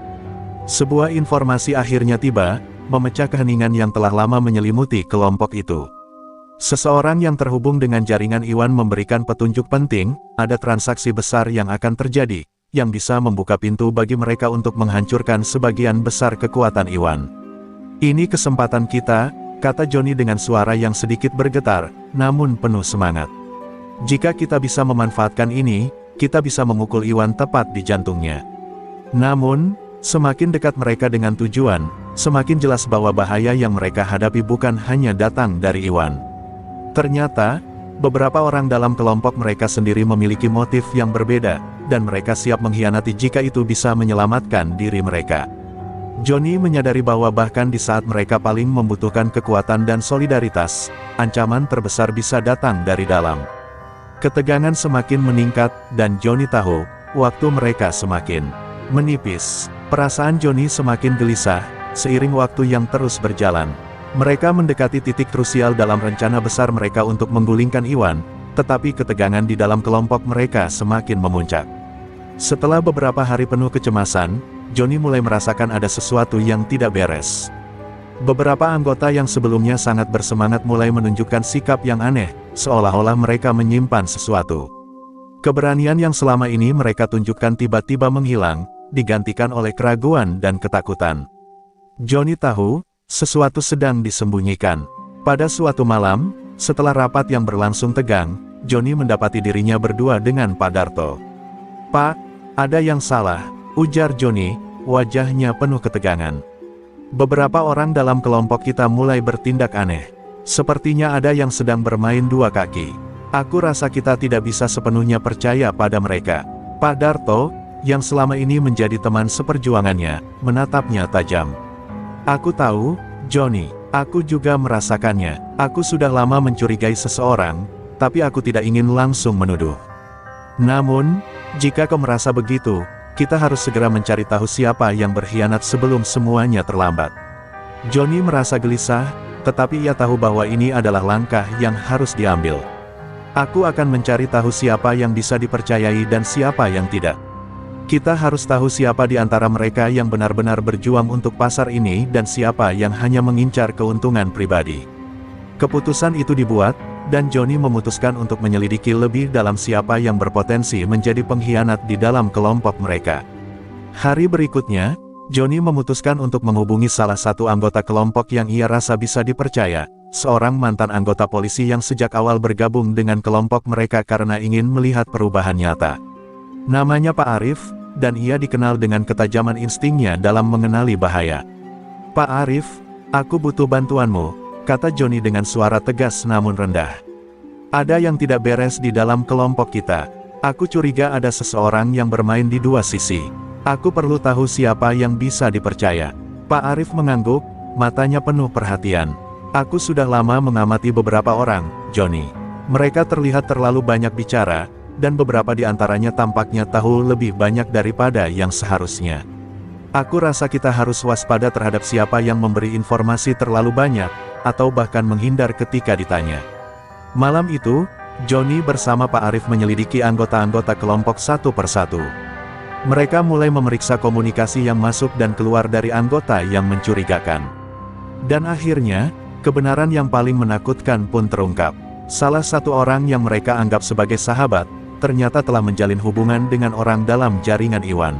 Speaker 1: Sebuah informasi akhirnya tiba, memecah keheningan yang telah lama menyelimuti kelompok itu. Seseorang yang terhubung dengan jaringan Iwan memberikan petunjuk penting, ada transaksi besar yang akan terjadi, yang bisa membuka pintu bagi mereka untuk menghancurkan sebagian besar kekuatan Iwan. "Ini kesempatan kita," kata Johnny dengan suara yang sedikit bergetar, namun penuh semangat. "Jika kita bisa memanfaatkan ini, kita bisa memukul Iwan tepat di jantungnya." Namun, semakin dekat mereka dengan tujuan, semakin jelas bahwa bahaya yang mereka hadapi bukan hanya datang dari Iwan. Ternyata, beberapa orang dalam kelompok mereka sendiri memiliki motif yang berbeda, dan mereka siap mengkhianati jika itu bisa menyelamatkan diri mereka. Johnny menyadari bahwa bahkan di saat mereka paling membutuhkan kekuatan dan solidaritas, ancaman terbesar bisa datang dari dalam. Ketegangan semakin meningkat, dan Johnny tahu, waktu mereka semakin menipis. Perasaan Johnny semakin gelisah, seiring waktu yang terus berjalan. Mereka mendekati titik krusial dalam rencana besar mereka untuk menggulingkan Iwan, tetapi ketegangan di dalam kelompok mereka semakin memuncak. Setelah beberapa hari penuh kecemasan, Johnny mulai merasakan ada sesuatu yang tidak beres. Beberapa anggota yang sebelumnya sangat bersemangat mulai menunjukkan sikap yang aneh, seolah-olah mereka menyimpan sesuatu. Keberanian yang selama ini mereka tunjukkan tiba-tiba menghilang, digantikan oleh keraguan dan ketakutan. Johnny tahu, sesuatu sedang disembunyikan. Pada suatu malam, setelah rapat yang berlangsung tegang, Johnny mendapati dirinya berdua dengan Pak Darto. "Pak, ada yang salah," ujar Johnny, wajahnya penuh ketegangan. "Beberapa orang dalam kelompok kita mulai bertindak aneh. Sepertinya ada yang sedang bermain dua kaki. Aku rasa kita tidak bisa sepenuhnya percaya pada mereka." Pak Darto, yang selama ini menjadi teman seperjuangannya, menatapnya tajam. "Aku tahu, Johnny. Aku juga merasakannya. Aku sudah lama mencurigai seseorang, tapi aku tidak ingin langsung menuduh. Namun, jika kau merasa begitu, kita harus segera mencari tahu siapa yang berkhianat sebelum semuanya terlambat." Johnny merasa gelisah, tetapi ia tahu bahwa ini adalah langkah yang harus diambil. "Aku akan mencari tahu siapa yang bisa dipercayai dan siapa yang tidak. Kita harus tahu siapa di antara mereka yang benar-benar berjuang untuk pasar ini dan siapa yang hanya mengincar keuntungan pribadi." Keputusan itu dibuat, dan Johnny memutuskan untuk menyelidiki lebih dalam siapa yang berpotensi menjadi pengkhianat di dalam kelompok mereka. Hari berikutnya, Johnny memutuskan untuk menghubungi salah satu anggota kelompok yang ia rasa bisa dipercaya, seorang mantan anggota polisi yang sejak awal bergabung dengan kelompok mereka karena ingin melihat perubahan nyata. Namanya Pak Arif, dan ia dikenal dengan ketajaman instingnya dalam mengenali bahaya. "Pak Arif, aku butuh bantuanmu," kata Johnny dengan suara tegas namun rendah. "Ada yang tidak beres di dalam kelompok kita. Aku curiga ada seseorang yang bermain di dua sisi. Aku perlu tahu siapa yang bisa dipercaya." Pak Arif mengangguk, matanya penuh perhatian. "Aku sudah lama mengamati beberapa orang, Johnny. Mereka terlihat terlalu banyak bicara, dan beberapa di antaranya tampaknya tahu lebih banyak daripada yang seharusnya. Aku rasa kita harus waspada terhadap siapa yang memberi informasi terlalu banyak, atau bahkan menghindar ketika ditanya." Malam itu, Johnny bersama Pak Arif menyelidiki anggota-anggota kelompok satu persatu. Mereka mulai memeriksa komunikasi yang masuk dan keluar dari anggota yang mencurigakan. Dan akhirnya, kebenaran yang paling menakutkan pun terungkap. Salah satu orang yang mereka anggap sebagai sahabat, ternyata telah menjalin hubungan dengan orang dalam jaringan Iwan.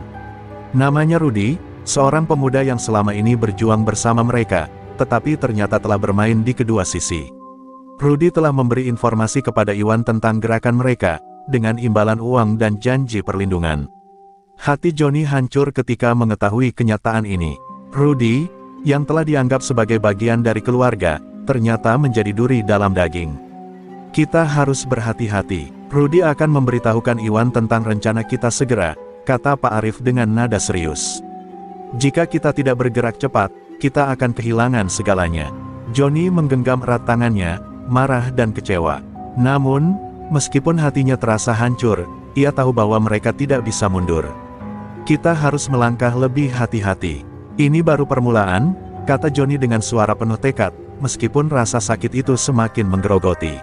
Speaker 1: Namanya Rudy, seorang pemuda yang selama ini berjuang bersama mereka, tetapi ternyata telah bermain di kedua sisi. Rudy telah memberi informasi kepada Iwan tentang gerakan mereka, dengan imbalan uang dan janji perlindungan. Hati Johnny hancur ketika mengetahui kenyataan ini. Rudy, yang telah dianggap sebagai bagian dari keluarga, ternyata menjadi duri dalam daging. "Kita harus berhati-hati. Rudy akan memberitahukan Iwan tentang rencana kita segera," kata Pak Arif dengan nada serius. "Jika kita tidak bergerak cepat, kita akan kehilangan segalanya." Johnny menggenggam erat tangannya, marah dan kecewa. Namun, meskipun hatinya terasa hancur, ia tahu bahwa mereka tidak bisa mundur. "Kita harus melangkah lebih hati-hati. Ini baru permulaan," kata Johnny dengan suara penuh tekad, meskipun rasa sakit itu semakin menggerogoti.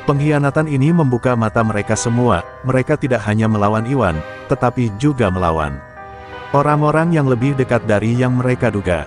Speaker 1: Pengkhianatan ini membuka mata mereka semua. Mereka tidak hanya melawan Iwan, tetapi juga melawan orang-orang yang lebih dekat dari yang mereka duga.